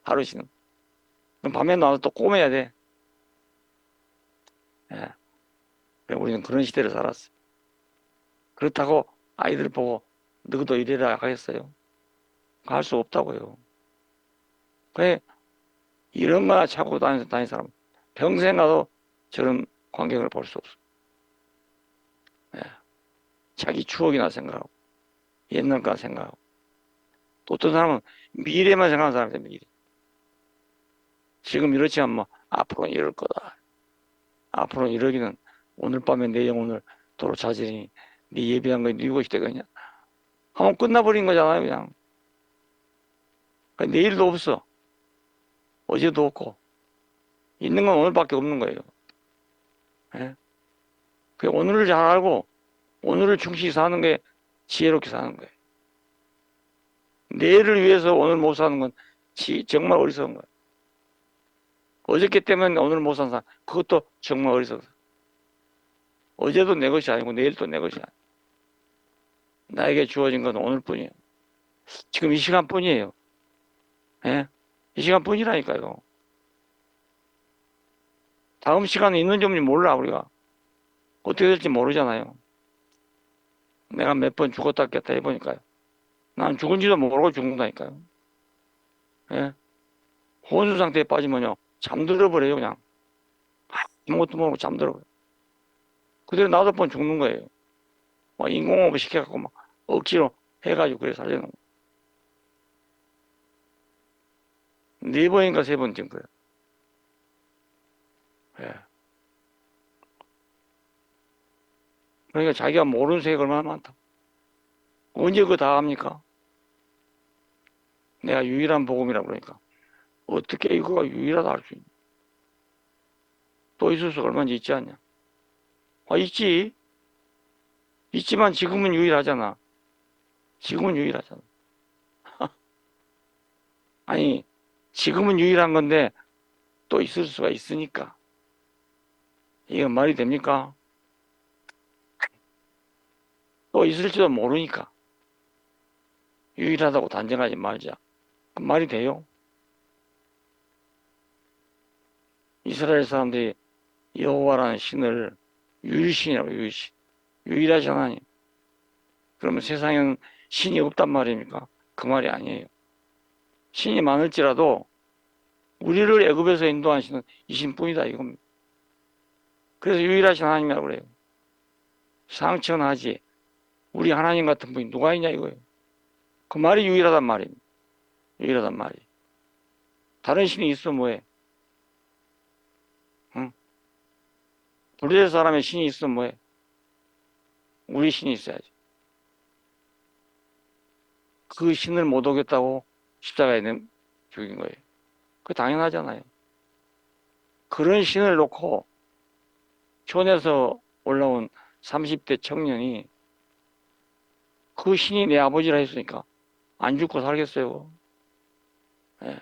Speaker 1: 하루 신으면. 그럼 밤에 나와서 또 꼬매야 돼. 예. 우리는 그런 시대를 살았어. 그렇다고 아이들 보고 너도 이래라 하겠어요? 할 수 없다고요. 그래, 이런 거나 차고 다니는 사람 평생 가도 저런 광경을 볼 수 없어. 예. 자기 추억이나 생각하고 옛날 거 생각하고 또 어떤 사람은 미래만 생각하는 사람이야. 미래. 지금 이렇지만 뭐 앞으로는 이럴 거다. 앞으로 이러기는 오늘 밤에 내 영혼을 도로 찾으니 네 예비한 거 네 것이 되겠냐. 하면 끝나버린 거잖아요. 그냥. 내일도 없어. 어제도 없고 있는 건 오늘밖에 없는 거예요. 예? 그 오늘을 잘 알고 오늘을 충실히 사는 게 지혜롭게 사는 거예요. 내일을 위해서 오늘 못 사는 건 정말 어리석은 거예요. 어저께 때문에 오늘 못 산 사람 그것도 정말 어리석어. 어제도 내 것이 아니고 내일도 내 것이 아니고 나에게 주어진 건 오늘뿐이에요. 지금 이 시간뿐이에요. 예? 이 시간뿐이라니까요. 다음 시간에 있는지 없는지 몰라 우리가. 어떻게 될지 모르잖아요. 내가 몇 번 죽었다 깼다 해보니까요. 난 죽은지도 모르고 죽는다니까요. 예? 혼수 상태에 빠지면요. 잠들어 버려요 그냥. 아무것도 모르고 잠들어 버려요. 그대로 나도 번 죽는 거예요. 막 인공호흡 시켜갖고 막 억지로 해가지고 그래 살려놓은 거. 네 번인가 세 번 뛴 거예요. 예. 그러니까 자기가 모르는 세계가 얼마나 많다. 언제 그거 다 합니까? 내가 유일한 복음이라 그러니까. 어떻게 이거가 유일하다 할 수 있냐. 또 있을 수 얼마나 있지 않냐. 아, 있지. 있지만 지금은 유일하잖아. 지금은 유일하잖아. 아니, 지금은 유일한 건데 또 있을 수가 있으니까. 이건 말이 됩니까? 또 있을지도 모르니까. 유일하다고 단정하지 말자. 그 말이 돼요? 이스라엘 사람들이 여호와라는 신을 유일신이라고, 유일신. 유일하신 하나님. 그러면 세상에는 신이 없단 말입니까? 그 말이 아니에요. 신이 많을지라도 우리를 애굽에서 인도한 신은 이 신뿐이다 이겁니다. 그래서 유일하신 하나님이라고 그래요. 상천하지 우리 하나님 같은 분이 누가 있냐 이거예요. 그 말이 유일하단 말입니다. 유일하단 말이. 다른 신이 있어 뭐해? 응? 블레셋 사람의 신이 있어 뭐해? 우리 신이 있어야지. 그 신을 못 오겠다고 십자가에 죽인 거예요. 그 당연하잖아요. 그런 신을 놓고 촌에서 올라온 30대 청년이 그 신이 내 아버지라 했으니까 안 죽고 살겠어요. 예.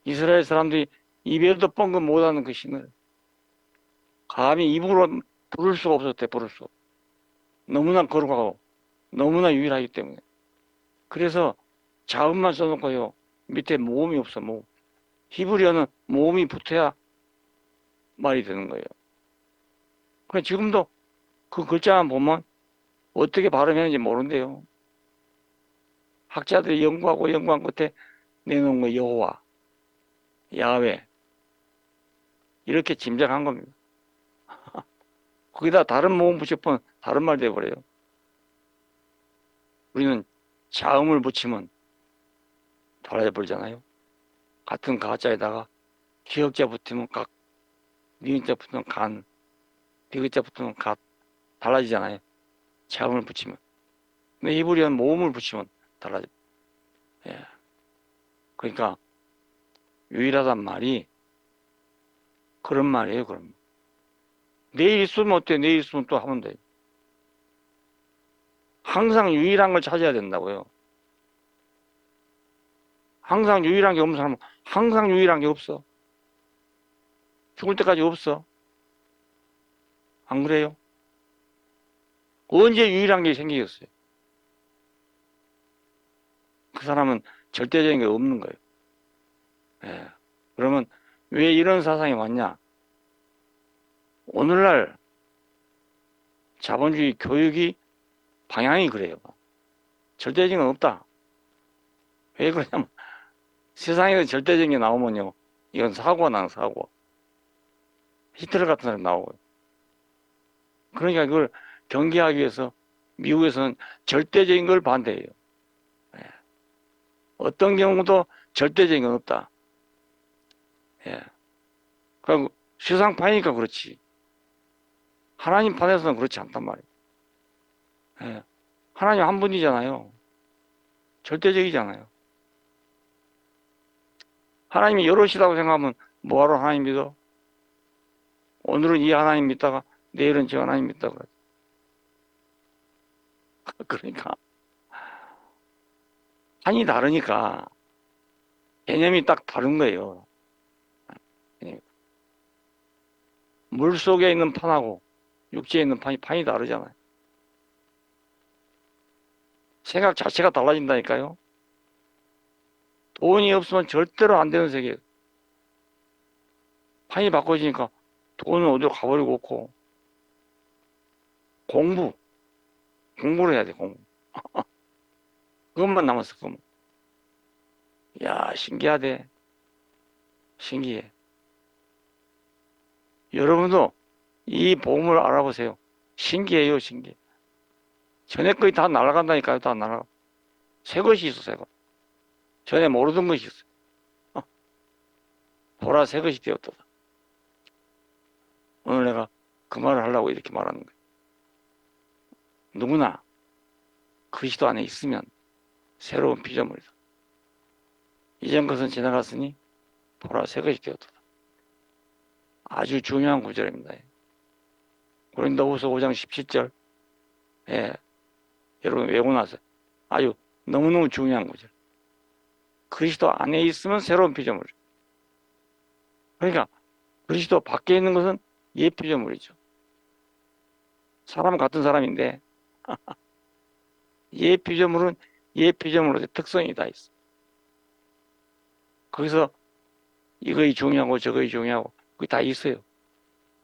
Speaker 1: 이스라엘 사람들이 입에도 뻥긋 못하는 그 신을 감히 입으로 부를 수가 없었대. 부를 수. 너무나 거룩하고 너무나 유일하기 때문에. 그래서 자음만 써놓고요. 밑에 모음이 없어. 모음. 히브리어는 모음이 붙어야 말이 되는 거예요. 그래 지금도 그 글자만 보면 어떻게 발음했는지 모른대요. 학자들이 연구하고 연구한 끝에 내놓은 거 여호와, 야훼 이렇게 짐작한 겁니다. 거기다 다른 모음 붙여보면 다른 말 돼버려요. 우리는 자음을 붙이면 달라져 버리잖아요. 같은 가자에다가 기역자 붙으면 각, 니은자 붙으면 간, 디귿자 붙으면 갓 달라지잖아요. 자음을 붙이면. 근데 히브리어는 모음을 붙이면 달라져. 예. 그러니까 유일하단 말이 그런 말이에요. 그럼 내일 있으면 어때? 내일 있으면 또 하면 돼. 항상 유일한 걸 찾아야 된다고요. 항상 유일한 게 없는 사람은 항상 유일한 게 없어. 죽을 때까지 없어. 안 그래요? 언제 유일한 게 생기겠어요? 그 사람은 절대적인 게 없는 거예요. 예. 그러면 왜 이런 사상이 왔냐? 오늘날 자본주의 교육이 방향이 그래요. 절대적인 건 없다. 왜 그러냐면 세상에서 절대적인 게 나오면요. 이건 사고가 나는 사고. 히틀러 같은 사람이 나오고요. 그러니까 그걸 경계하기 위해서 미국에서는 절대적인 걸 반대해요. 예. 어떤 경우도 절대적인 건 없다. 예. 그리고 세상판이니까 그렇지. 하나님 판에서는 그렇지 않단 말이에요. 예. 하나님 한 분이잖아요. 절대적이잖아요. 하나님이 여럿이라고 생각하면 뭐하러 하나님 믿어? 오늘은 이 하나님 믿다가 내일은 저 하나님 믿다가 그래. 그러니까 판이 다르니까 개념이 딱 다른 거예요. 물 속에 있는 판하고 육지에 있는 판이 다르잖아요. 생각 자체가 달라진다니까요. 돈이 없으면 절대로 안 되는 세계. 판이 바꿔지니까 돈은 어디로 가버리고 없고 공부를 해야 돼. 공부. 그것만 남았어. 그것만. 야 신기하대. 신기해. 여러분도 이 복음을 알아보세요. 신기해요, 신기해. 전에 거의 다 날아간다니까요, 다 날아가. 새 것이 있어, 새 것. 전에 모르던 것이 있어. 보라 새 것이 되었다. 오늘 내가 그 말을 하려고 이렇게 말하는 거예요. 누구나 그 시도 안에 있으면 새로운 피조물이다. 이전 것은 지나갔으니 보라 새 것이 되었다. 아주 중요한 구절입니다. 고린도후서 5장 17절. 예, 여러분 외우고 나서 아주 너무너무 중요한 구절. 그리스도 안에 있으면 새로운 피조물. 그러니까 그리스도 밖에 있는 것은 옛 피조물이죠. 사람 같은 사람인데 옛 피조물은 옛 피조물로서 특성이 다 있어. 거기서 이거이 중요하고 저거이 중요하고 그게 다 있어요.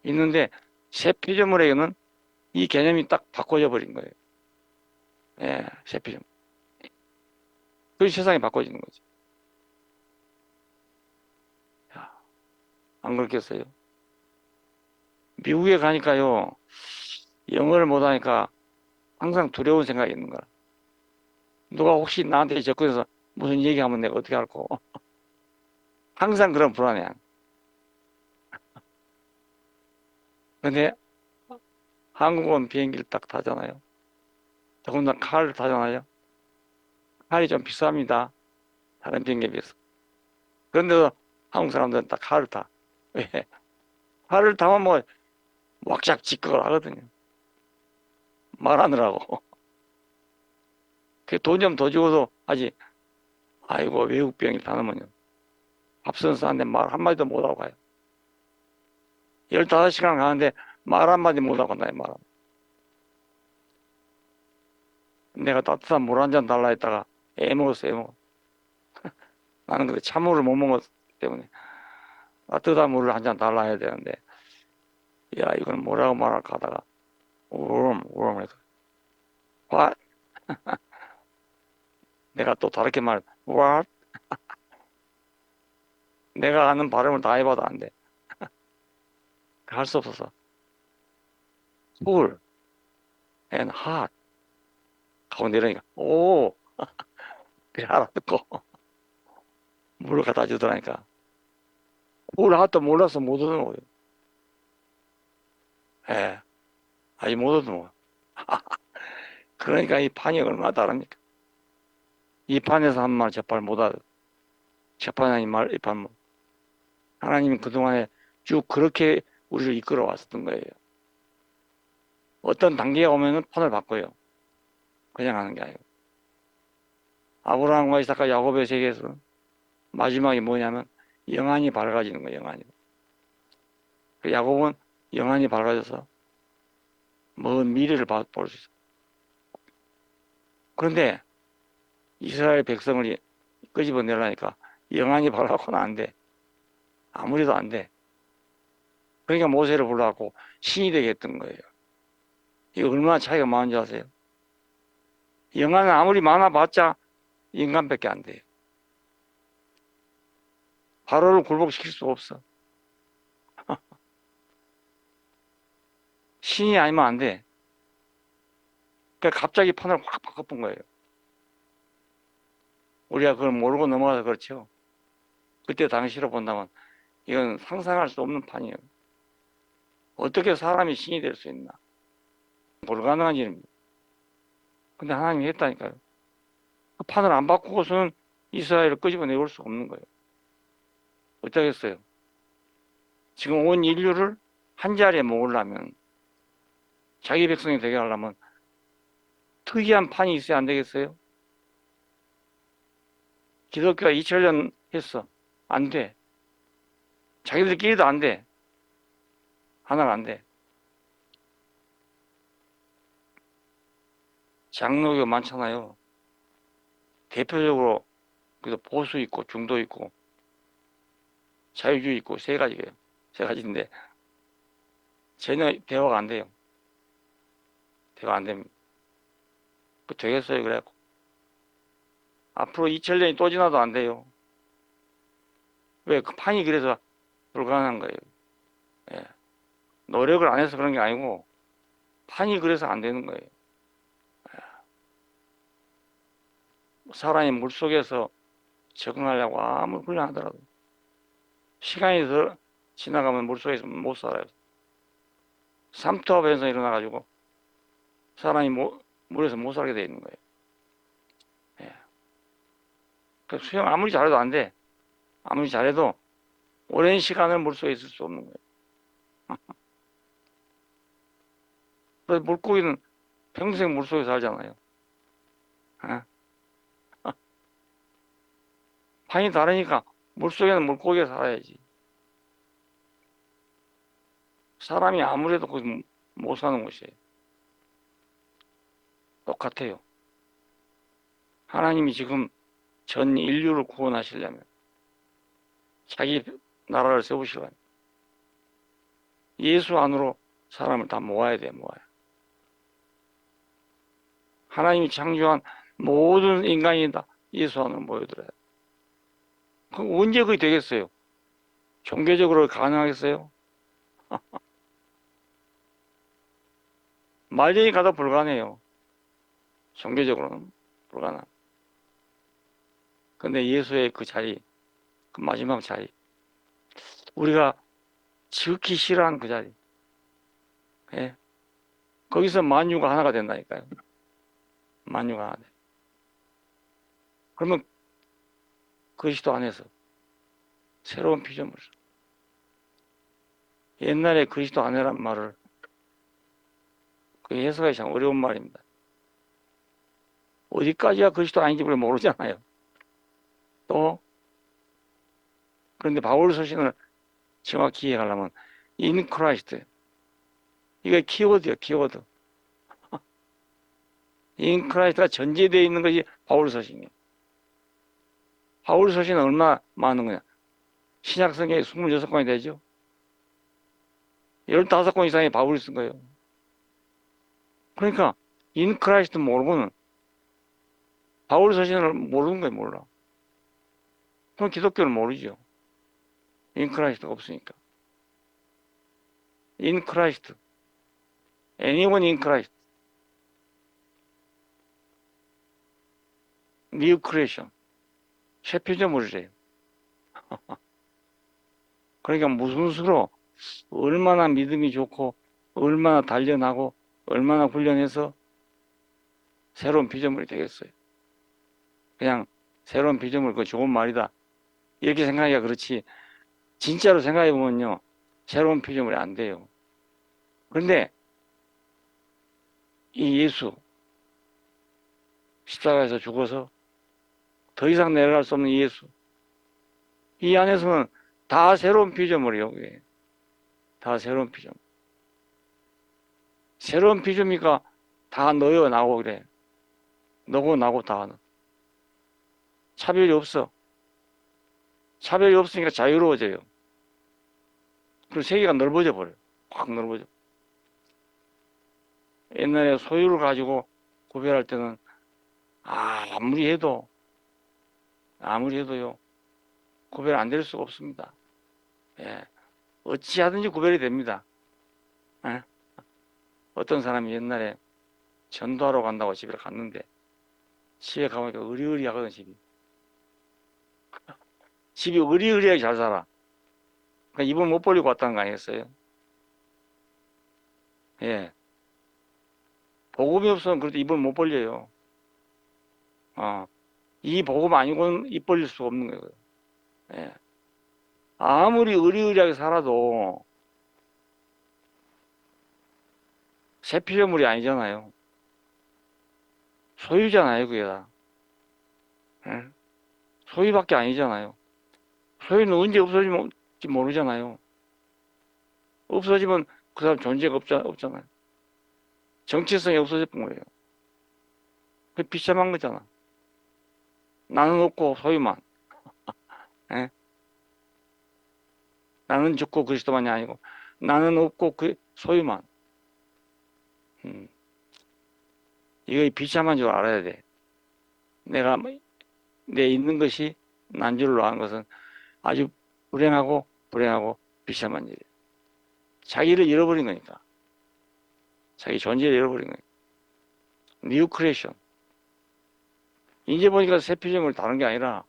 Speaker 1: 있는데 새 피조물에게는 이 개념이 딱 바꿔져 버린 거예요. 예, 새 피조물. 그 세상이 바꿔지는 거죠. 야, 안 그렇겠어요? 미국에 가니까요, 영어를 못하니까 항상 두려운 생각이 있는 거야. 누가 혹시 나한테 접근해서 무슨 얘기하면 내가 어떻게 할까? 항상 그런 불안해. 근데 한국은 비행기를 딱 타잖아요. 더군다나 칼을 타잖아요. 칼이 좀 비쌉니다. 다른 비행기에 비해서. 그런데도 한국 사람들은 딱 칼을 타. 왜? 칼을 타면 뭐 왁작 직각을 하거든요. 말하느라고. 그 돈 좀 더 주고도 아직, 아이고, 외국 비행기 타면요. 밥선 싸는데 말 한마디도 못하고 가요. 15시간 가는데 말 한마디 못하고 간다, 말. 내가 따뜻한 물 한 잔 달라 했다가 애 먹었어, 애 먹어. 나는 근데 찬물을 못 먹었기 때문에 따뜻한 물을 한 잔 달라 해야 되는데, 야, 이건 뭐라고 말할까 하다가, 우렁 해서, what? 내가 또 다르게 what? 내가 아는 발음을 다 해봐도 안 돼. 할 수 없어서. cool and hot. 하고 내려니까, 오! 그래, 알아듣고, 물을 갖다 주더라니까. cool, hot도 몰라서 못 얻는 거예요. 예, 아직 못 얻는 거예요. 그러니까 이 판이 얼마나 다릅니까? 이 판에서 한 말, 저 판 못 알아. 저 판, 이 판 뭐. 하나님이 그동안에 쭉 그렇게 우리를 이끌어 왔었던 거예요. 어떤 단계가 오면은 판을 바꿔요. 그냥 하는 게 아니고. 아브라함과 이삭과 야곱의 세계에서 마지막이 뭐냐면 영안이 밝아지는 거예요, 영안이. 그 야곱은 영안이 밝아져서 먼 미래를 볼 수 있어. 그런데 이스라엘 백성을 끄집어내려니까 영안이 밝아서는 안 돼. 아무리도 안 돼. 그러니까 모세를 불러갖고 신이 되게 했던 거예요. 이거 얼마나 차이가 많은지 아세요? 영안은 아무리 많아봤자 인간밖에 안 돼요. 바로를 굴복시킬 수 없어. 신이 아니면 안 돼. 그러니까 갑자기 판을 확 바꿔본 거예요. 우리가 그걸 모르고 넘어가서 그렇죠. 그때 당시로 본다면 이건 상상할 수 없는 판이에요. 어떻게 사람이 신이 될 수 있나? 불가능한 일입니다. 근데 하나님이 했다니까요. 그 판을 안 바꾸고서는 이스라엘을 끄집어내올 수 없는 거예요. 어쩌겠어요? 지금 온 인류를 한 자리에 모으려면, 자기 백성이 되게 하려면 특이한 판이 있어야 안 되겠어요? 기독교가 2000년 했어. 안 돼. 자기들끼리도 안 돼. 하나가 안 돼. 장로교 많잖아요. 대표적으로 그래서 보수 있고 중도 있고 자유주의 있고 세 가지예요. 세 가지인데 전혀 대화가 안 돼요. 대화 안 됩니다. 그 되겠어요, 그래갖고 앞으로 2000년이 또 지나도 안 돼요. 왜? 그 판이 그래서 불가능한 거예요. 예. 노력을 안 해서 그런 게 아니고 판이 그래서 안 되는 거예요. 사람이 물속에서 적응하려고 아무리 훈련하더라도 시간이 더 지나가면 물속에서 못 살아요. 삼투압 현상이 일어나가지고 사람이 물에서 못 살게 돼 있는 거예요. 예. 그 수영 아무리 잘해도 안 돼. 아무리 잘해도 오랜 시간을 물속에 있을 수 없는 거예요. 그래서 물고기는 평생 물속에 살잖아요. 예. 판이 다르니까 물속에는 물고기가 살아야지. 사람이 아무래도 거기 못 사는 곳이에요. 똑같아요. 하나님이 지금 전 인류를 구원하시려면 자기 나라를 세우시려면 예수 안으로 사람을 다 모아야 돼, 모아야. 하나님이 창조한 모든 인간이 다 예수 안으로 모여들어야 돼. 그럼 언제 그게 되겠어요? 종교적으로 가능하겠어요? 말년이 가도 불가능해요. 종교적으로는 불가능. 근데 예수의 그 자리, 그 마지막 자리, 우리가 지극히 싫어하는 그 자리, 예? 거기서 만유가 하나가 된다니까요. 만유가 하나 돼. 그러면 그리스도 안에서 새로운 피조물. 옛날에 그리스도 안에란 말을 그 해석이 참 어려운 말입니다. 어디까지가 그리스도 아닌지 우리가 모르잖아요. 또 그런데 바울 서신을 정확히 이해하려면 in Christ 이게 키워드예요. 키워드. in Christ가 전제되어 있는 것이 바울 서신이에요. 바울 서신은 얼마나 많은 거냐? 신약 성경에 26권이 되죠. 15권 이상의 바울이 쓴 거예요. 그러니까 in Christ 모르고는 바울 서신을 모르는 거예요. 몰라. 그럼 기독교를 모르죠. in Christ가 없으니까. in Christ. anyone in Christ. new creation. 새 피조물이래요. 그러니까 무슨 수로 얼마나 믿음이 좋고 얼마나 단련하고 얼마나 훈련해서 새로운 피조물이 되겠어요. 그냥 새로운 피조물 그거 좋은 말이다 이렇게 생각하기가 그렇지 진짜로 생각해 보면요 새로운 피조물이 안 돼요. 그런데 이 예수 십자가에서 죽어서 더 이상 내려갈 수 없는 예수 이 안에서는 다 새로운 피조물이에요. 그게. 다 새로운 피조물. 새로운 피조물이니까 다 너요 나고 그래. 너고 나고 다 차별이 없어. 차별이 없으니까 자유로워져요. 그리고 세계가 넓어져 버려요. 확 넓어져. 옛날에 소유를 가지고 구별할 때는 아무리 해도요 구별 안 될 수가 없습니다. 예. 어찌하든지 구별이 됩니다. 예? 어떤 사람이 옛날에 전도하러 간다고 집에 갔는데 집에 가보니까 의리의리하거든 집이. 집이 의리의리하게 잘 살아. 그러니까 입을 못 벌리고 왔다는 거 아니겠어요? 예. 복음이 없으면 그래도 입을 못 벌려요. 이 복음 아니고는 입 벌릴 수가 없는 거예요. 예. 아무리 의리의리하게 살아도 새 피조물이 아니잖아요. 소유잖아요, 그게 다. 예? 소유밖에 아니잖아요. 소유는 언제 없어질지 모르잖아요. 없어지면 그 사람 존재가 없잖아요. 정체성이 없어질 거예요. 그 비참한 거잖아. 나는 없고 소유만. 예? 나는 죽고 그리스도만이 아니고 나는 없고 그 소유만. 이거 비참한 줄 알아야 돼. 내 있는 것이 난 줄로 아는 것은 아주 불행하고 비참한 일이에요. 자기를 잃어버린 거니까. 자기 존재를 잃어버린 거예요. 뉴 크리에이션. 이제 보니까 새 피조물 다른 게 아니라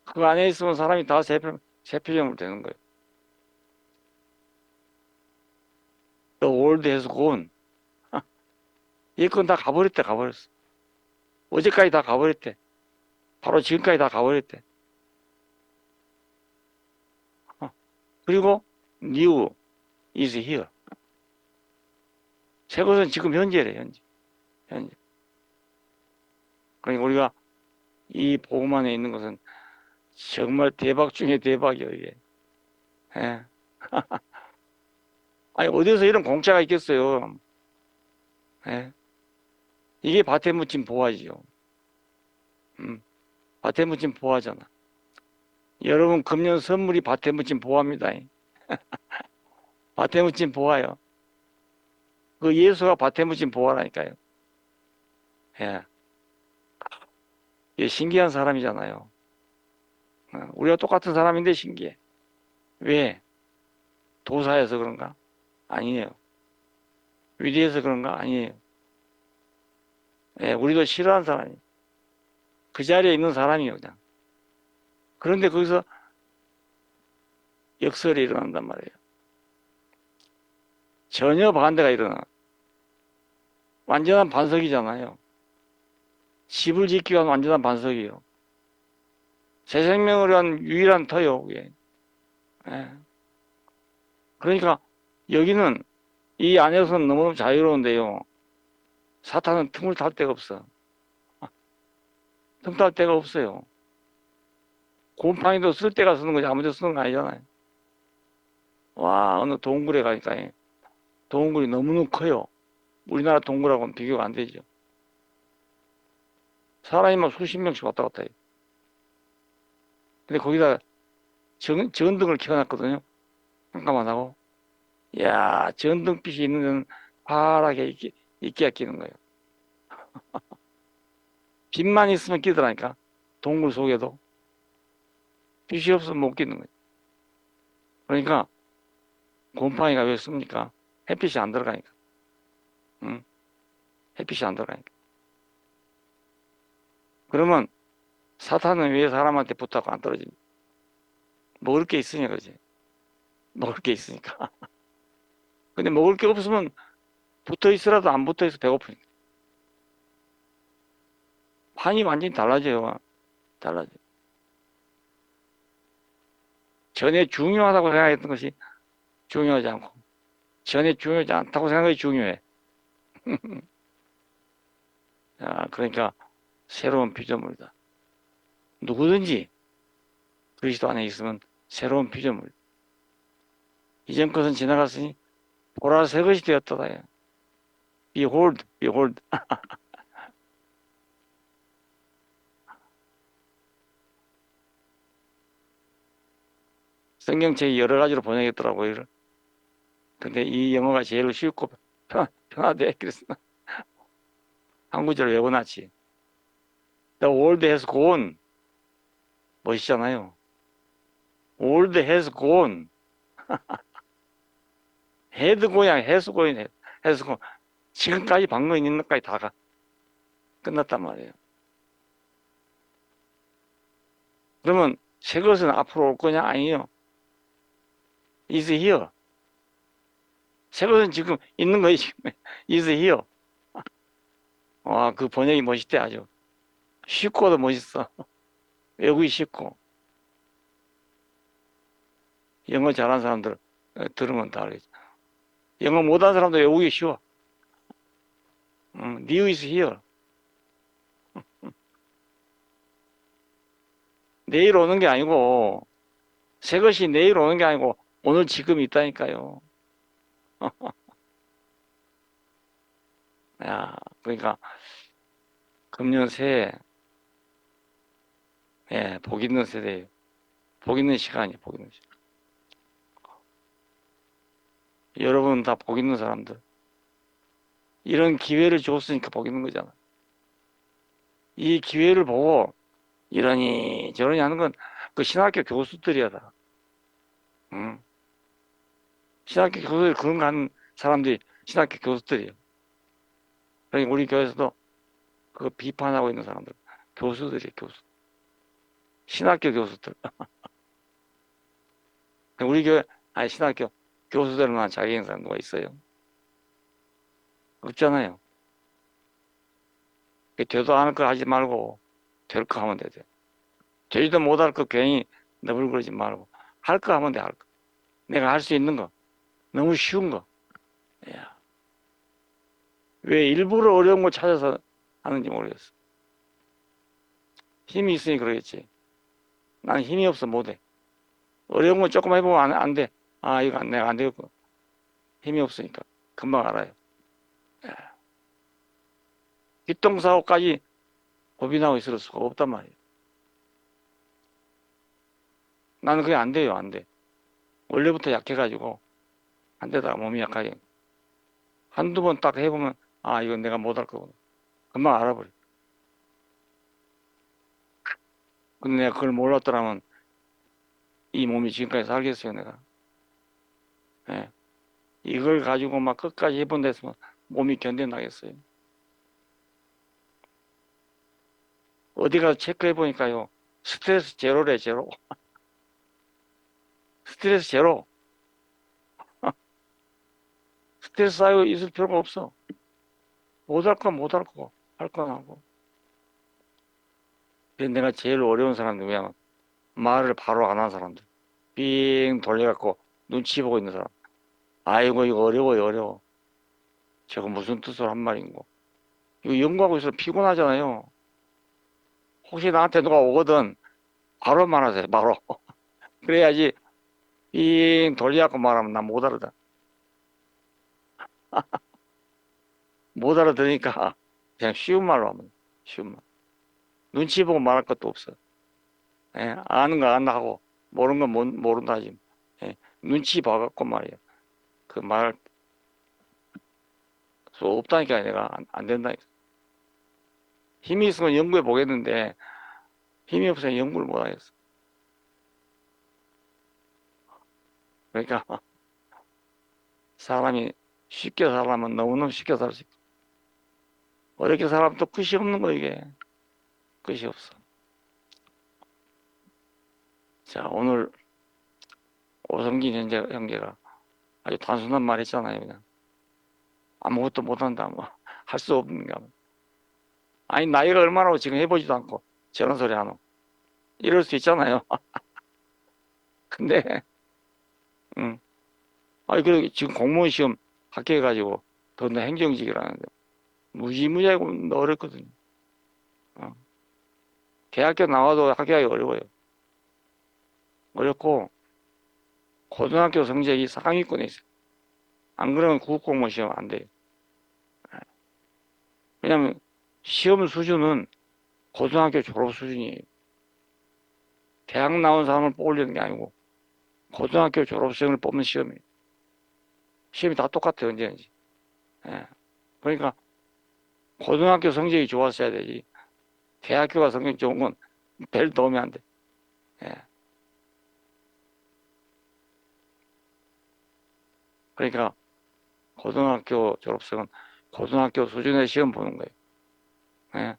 Speaker 1: 그 안에 있으면 사람이 다 새 피조물 되는 거예요. The world has gone. 이건 다 가버렸대, 가버렸어. 어제까지 다 가버렸대. 바로 지금까지 다 가버렸대. 그리고 new is here. 새 것은 지금 현재래, 현재. 현재. 그러니까 우리가 이 복음 안에 있는 것은 정말 대박 중에 대박이에요, 이게. 예. 아니, 어디서 이런 공짜가 있겠어요. 예. 이게 밭에 묻힌 보화지요. 밭에 묻힌 보화잖아. 여러분, 금년 선물이 밭에 묻힌 보화입니다. 밭에 묻힌 보화요. 그 예수가 밭에 묻힌 보화라니까요. 예. 이게 신기한 사람이잖아요. 우리가 똑같은 사람인데 신기해. 왜? 도사해서 그런가? 아니에요. 위대해서 그런가? 아니에요. 예, 우리도 싫어하는 사람이. 그 자리에 있는 사람이에요, 그냥. 그런데 거기서 역설이 일어난단 말이에요. 전혀 반대가 일어나. 완전한 반석이잖아요. 집을 짓기 위한 완전한 반석이에요. 새 생명을 위한 유일한 터요, 그게. 예. 그러니까 여기는 이 안에서는 너무 자유로운데요. 사탄은 틈을 탈 데가 없어. 틈 탈 데가 없어요. 곰팡이도 쓸 데가 쓰는 거지 아무데나 쓰는 거 아니잖아요. 와, 어느 동굴에 가니까 동굴이 너무너무 커요. 우리나라 동굴하고는 비교가 안 되죠. 사람이 막 수십 명씩 왔다 갔다 해요. 근데 거기다 전등을 켜놨거든요. 잠깐만 하고. 이야, 전등빛이 있는 데는 파랗게 있게 끼는 거예요. 빛만 있으면 끼더라니까. 동굴 속에도. 빛이 없으면 못 끼는 거예요. 그러니까 곰팡이가 왜 씁니까? 햇빛이 안 들어가니까. 응? 햇빛이 안 들어가니까. 그러면 사탄은 왜 사람한테 붙어서 안 떨어집니까? 먹을 게 있으니까 그러지. 먹을 게 있으니까. 근데 먹을 게 없으면 붙어 있으라도 안 붙어 있어 배고프니까. 판이 완전히 달라져요. 달라져요. 전에 중요하다고 생각했던 것이 중요하지 않고, 전에 중요하지 않다고 생각이 중요해. 자, 그러니까 새로운 피조물이다. 누구든지 그리스도 안에 있으면 새로운 피조물. 이전 것은 지나갔으니 보라 새 것이 되었다. Behold, behold. 성경책이 여러 가지로 번역했더라고요. 근데 이 영어가 제일 쉽고 편하대. 그래서 한 구절 외워놨지. The world has gone. 멋있잖아요. World has gone. had go야 has gone. has gone. 지금까지 방금 있는 것까지 다 끝났단 말이에요. 그러면 새 것은 앞으로 올 거냐? 아니요. is here. 새 것은 지금 있는 거예요. 지금. is here. 와, 그 번역이 멋있대 아주. 쉽고도 멋있어. 외우기 쉽고. 영어 잘하는 사람들 들으면 다 알겠죠. 영어 못하는 사람도 외우기 쉬워. New is here. 내일 오는 게 아니고 새 것이 내일 오는 게 아니고 오늘 지금 있다니까요. 야, 그러니까 금년 새해 복 있는 세대예요. 복 있는 시간이에요. 복 있는 시간. 여러분 다 복 있는 사람들. 이런 기회를 줬으니까 복 있는 거잖아. 이 기회를 보고 이러니 저러니 하는 건 그 신학교 교수들이야 다. 응? 신학교 교수들이 그런 거 하는 사람들이 신학교 교수들이에요. 그러니까 우리 교회에서도 그 비판하고 있는 사람들 교수들이에요. 교수. 신학교 교수들. 우리 교회 아니 신학교 교수들만 자기 행사 누가 있어요? 없잖아요. 되도 않을 거 하지 말고 될 거 하면 되죠. 되지도 못할 거 괜히 너불거리지 말고 할 거 하면 돼. 할 거. 내가 할 수 있는 거. 너무 쉬운 거. 야. 왜 일부러 어려운 걸 찾아서 하는지 모르겠어. 힘이 있으니 그러겠지. 나는 힘이 없어 못해. 어려운 거 조금 해보면 안 돼. 아 이거 내가 안 되겠고. 힘이 없으니까 금방 알아요. 야. 뒷동사고까지 고민하고 있을 수가 없단 말이에요. 나는 그게 안 돼요. 안 돼. 원래부터 약해가지고 안 되다가 몸이 약하게 한두 번 딱 해보면 아 이건 내가 못할 거구나. 금방 알아버려. 근데 내가 그걸 몰랐더라면 이 몸이 지금까지 살겠어요 내가. 예. 이걸 가지고 막 끝까지 해본 데서 몸이 견뎌나겠어요. 어디 가서 체크해 보니까요. 스트레스 제로래 제로. 스트레스 제로. 스트레스 쌓여 있을 필요가 없어. 못할 건 못할 거고 할 건 하고. 그래서 내가 제일 어려운 사람들 왜냐면 말을 바로 안 하는 사람들. 빙 돌려갖고 눈치 보고 있는 사람. 아이고 이거 어려워요 어려워. 저거 무슨 뜻으로 한 말인고. 이거 연구하고 있어서 피곤하잖아요. 혹시 나한테 누가 오거든 바로 말하세요 바로. 그래야지 빙 돌려갖고 말하면 난 못 알아듣. 못 알아들으니까 그냥 쉬운 말로 하면 쉬운 말. 눈치 보고 말할 것도 없어. 예, 아는 거 안다 하고 모르는 거 모른다 하지. 예, 눈치 봐갖고 말이야. 그 말 수 없다니까 내가 안 된다니까. 힘이 있으면 연구해 보겠는데 힘이 없으면 연구를 못 하겠어. 그러니까 사람이 쉽게 살면 너무너무 쉽게 살 수 있고 어렵게 살면 또 끝이 없는 거 이게. 끝이 없어. 자 오늘 오성진 형제가 아주 단순한 말 했잖아요. 그냥 아무것도 못한다 뭐 할 수 없는가. 아니 나이가 얼마나 지금 해보지도 않고 저런 소리 하노. 이럴 수 있잖아요. 근데 아니 그 지금 공무원 시험 합격해가지고 더나 행정직이라는데 무지무지하고 어렵거든요. 어. 대학교 나와도 합격하기 어려워요. 어렵고 고등학교 성적이 상위권에 있어요. 안 그러면 국공무원 시험 안 돼요. 왜냐면 시험 수준은 고등학교 졸업 수준이에요. 대학 나온 사람을 뽑으려는 게 아니고 고등학교 졸업생을 뽑는 시험이에요. 시험이 다 똑같아요, 언제든지. 예. 그러니까 고등학교 성적이 좋았어야 되지. 대학교가 성적이 좋은 건 별 도움이 안 돼. 예. 그러니까 고등학교 졸업생은 고등학교 수준의 시험 보는 거예요. 예.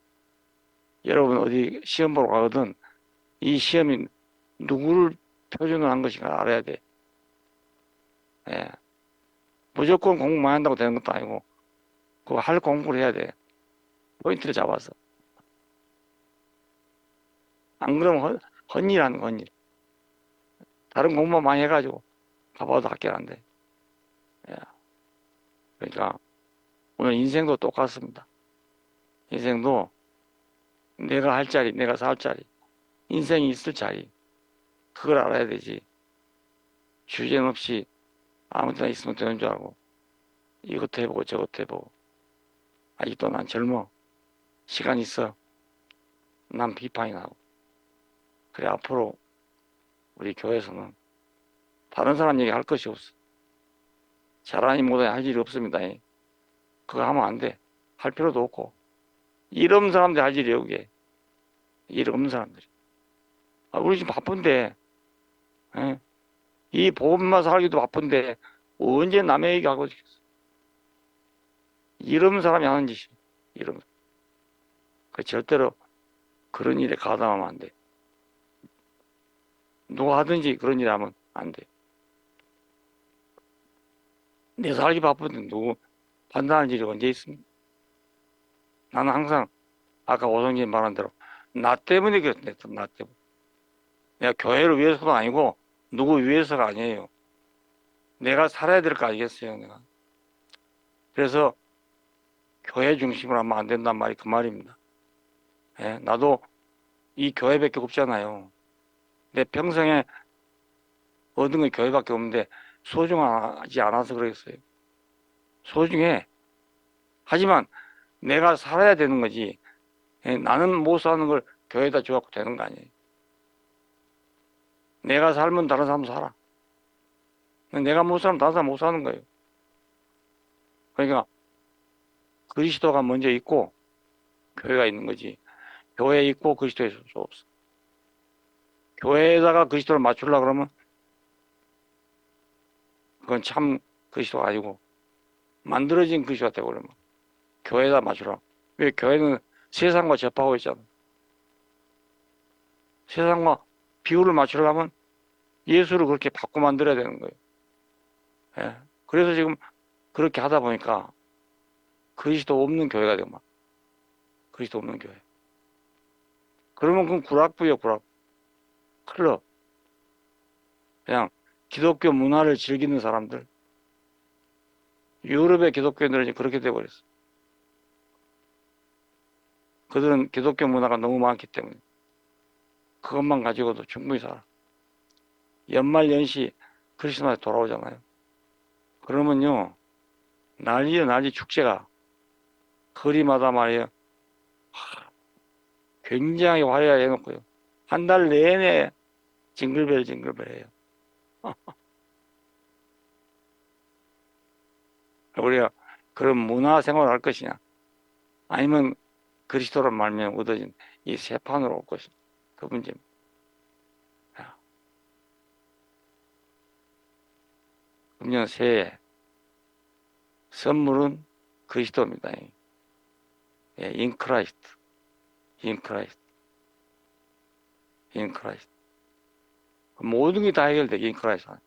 Speaker 1: 여러분 어디 시험 보러 가거든 이 시험이 누구를 표준으로 한 것인가 알아야 돼. 예. 무조건 공부 많이 한다고 되는 것도 아니고 그거 할 공부를 해야 돼. 포인트를 잡아서. 안 그러면 헛일 하는 거 헛일. 다른 공부만 많이 해가지고 가봐도 합격 안 돼. 예. 그러니까 오늘 인생도 똑같습니다. 인생도 내가 할 자리, 내가 살 자리, 인생이 있을 자리 그걸 알아야 되지. 주제는 없이 아무 데나 있으면 되는 줄 알고 이것도 해보고 저것도 해보고 아직도 난 젊어. 시간 있어. 난 비판이 나고. 그래 앞으로 우리 교회에서는 다른 사람 얘기 할 것이 없어. 잘하니 못하니 할 일이 없습니다. 그거 하면 안 돼. 할 필요도 없고. 일 없는 사람들 할 일이 여기에. 일 없는 사람들이. 아, 우리 지금 바쁜데, 예? 이 보험만 살기도 바쁜데, 언제 남의 얘기하고 있겠어. 이런 사람이 하는 짓이, 이런. 그 절대로 그런 일에 가담하면 안 돼. 누가 하든지 그런 일 하면 안 돼. 내 살기 바쁜데 누구 판단할 일이 언제 있습니까? 나는 항상 아까 오성진 말한 대로 나 때문에 그랬네. 나 때문에. 내가 교회를 위해서도 아니고 누구 위해서가 아니에요. 내가 살아야 될 거 아니겠어요, 내가. 그래서 교회 중심으로 하면 안 된단 말이 그 말입니다. 예, 나도 이 교회밖에 없잖아요. 내 평생에 얻은 건 교회밖에 없는데 소중하지 않아서 그랬어요. 소중해. 하지만 내가 살아야 되는 거지. 예, 나는 못 사는 걸 교회에다 줘갖고 되는 거 아니에요. 내가 살면 다른 사람 살아. 내가 못 살면 다른 사람 못 사는 거예요. 그러니까 그리스도가 먼저 있고 교회가 있는 거지. 교회에 있고 그리스도에 있을 수 없어. 교회에다가 그리스도를 맞추려고 그러면 그건 참 그리스도가 아니고 만들어진 그리스도가 되버리면 교회에다 맞추라. 왜 교회는 세상과 접하고 있잖아. 세상과 비율을 맞추려면 예수를 그렇게 바꿔 만들어야 되는 거예요. 예. 그래서 지금 그렇게 하다 보니까 그리스도 없는 교회가 되고 막 그리스도 없는 교회. 그러면 그건 구락부예요, 구락. 클럽. 그냥 기독교 문화를 즐기는 사람들. 유럽의 기독교인들은 그렇게 돼버렸어. 그들은 기독교 문화가 너무 많기 때문에 그것만 가지고도 충분히 살아. 연말 연시 크리스마스 돌아오잖아요. 그러면요 난리요 난리 축제가 거리마다 말이에요. 굉장히 화려하게 해놓고요. 한 달 내내 징글벨 징글벨해요. 우리가 그런 문화 생활을 할 것이냐 아니면 그리스도로 말미암아 얻어진 이 새 판으로 올 것이냐 그 문제입니다. 금년 새해 선물은 그리스도입니다. 예, in Christ, in Christ, in Christ. 모든 게 다 해결돼. in Christ 안에.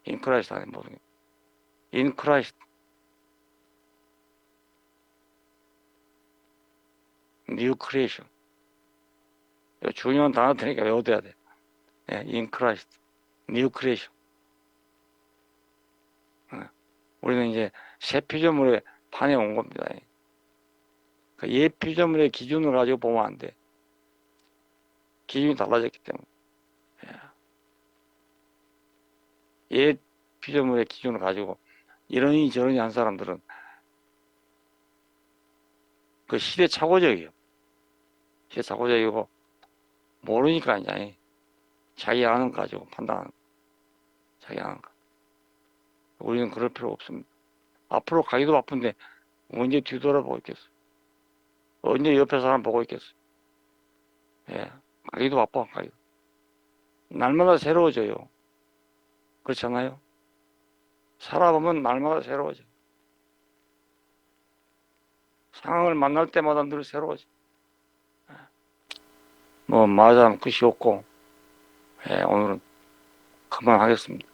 Speaker 1: in Christ 안에 모든 게. in Christ, new creation. 이거 중요한 단어 되니까 외워둬야 돼. 예, in Christ, new creation. 우리는 이제 새 피조물의 판에 온 겁니다. 그 옛 피조물의 기준을 가지고 보면 안 돼. 기준이 달라졌기 때문에. 옛 피조물의 기준을 가지고 이러니 저러니 한 사람들은 그 시대착오적이에요. 시대착오적이고 모르니까 이제 자기 아는 거 가지고 판단하는 거. 자기 아는 거. 우리는 그럴 필요 없습니다. 앞으로 가기도 바쁜데 언제 뒤돌아보고 있겠어? 언제 옆에 사람 보고 있겠어? 예, 가기도 바빠, 가기도. 날마다 새로워져요. 그렇잖아요? 살아보면 날마다 새로워져. 상황을 만날 때마다 늘 새로워져. 뭐, 말하자면 끝이 없고, 예, 오늘은 그만하겠습니다.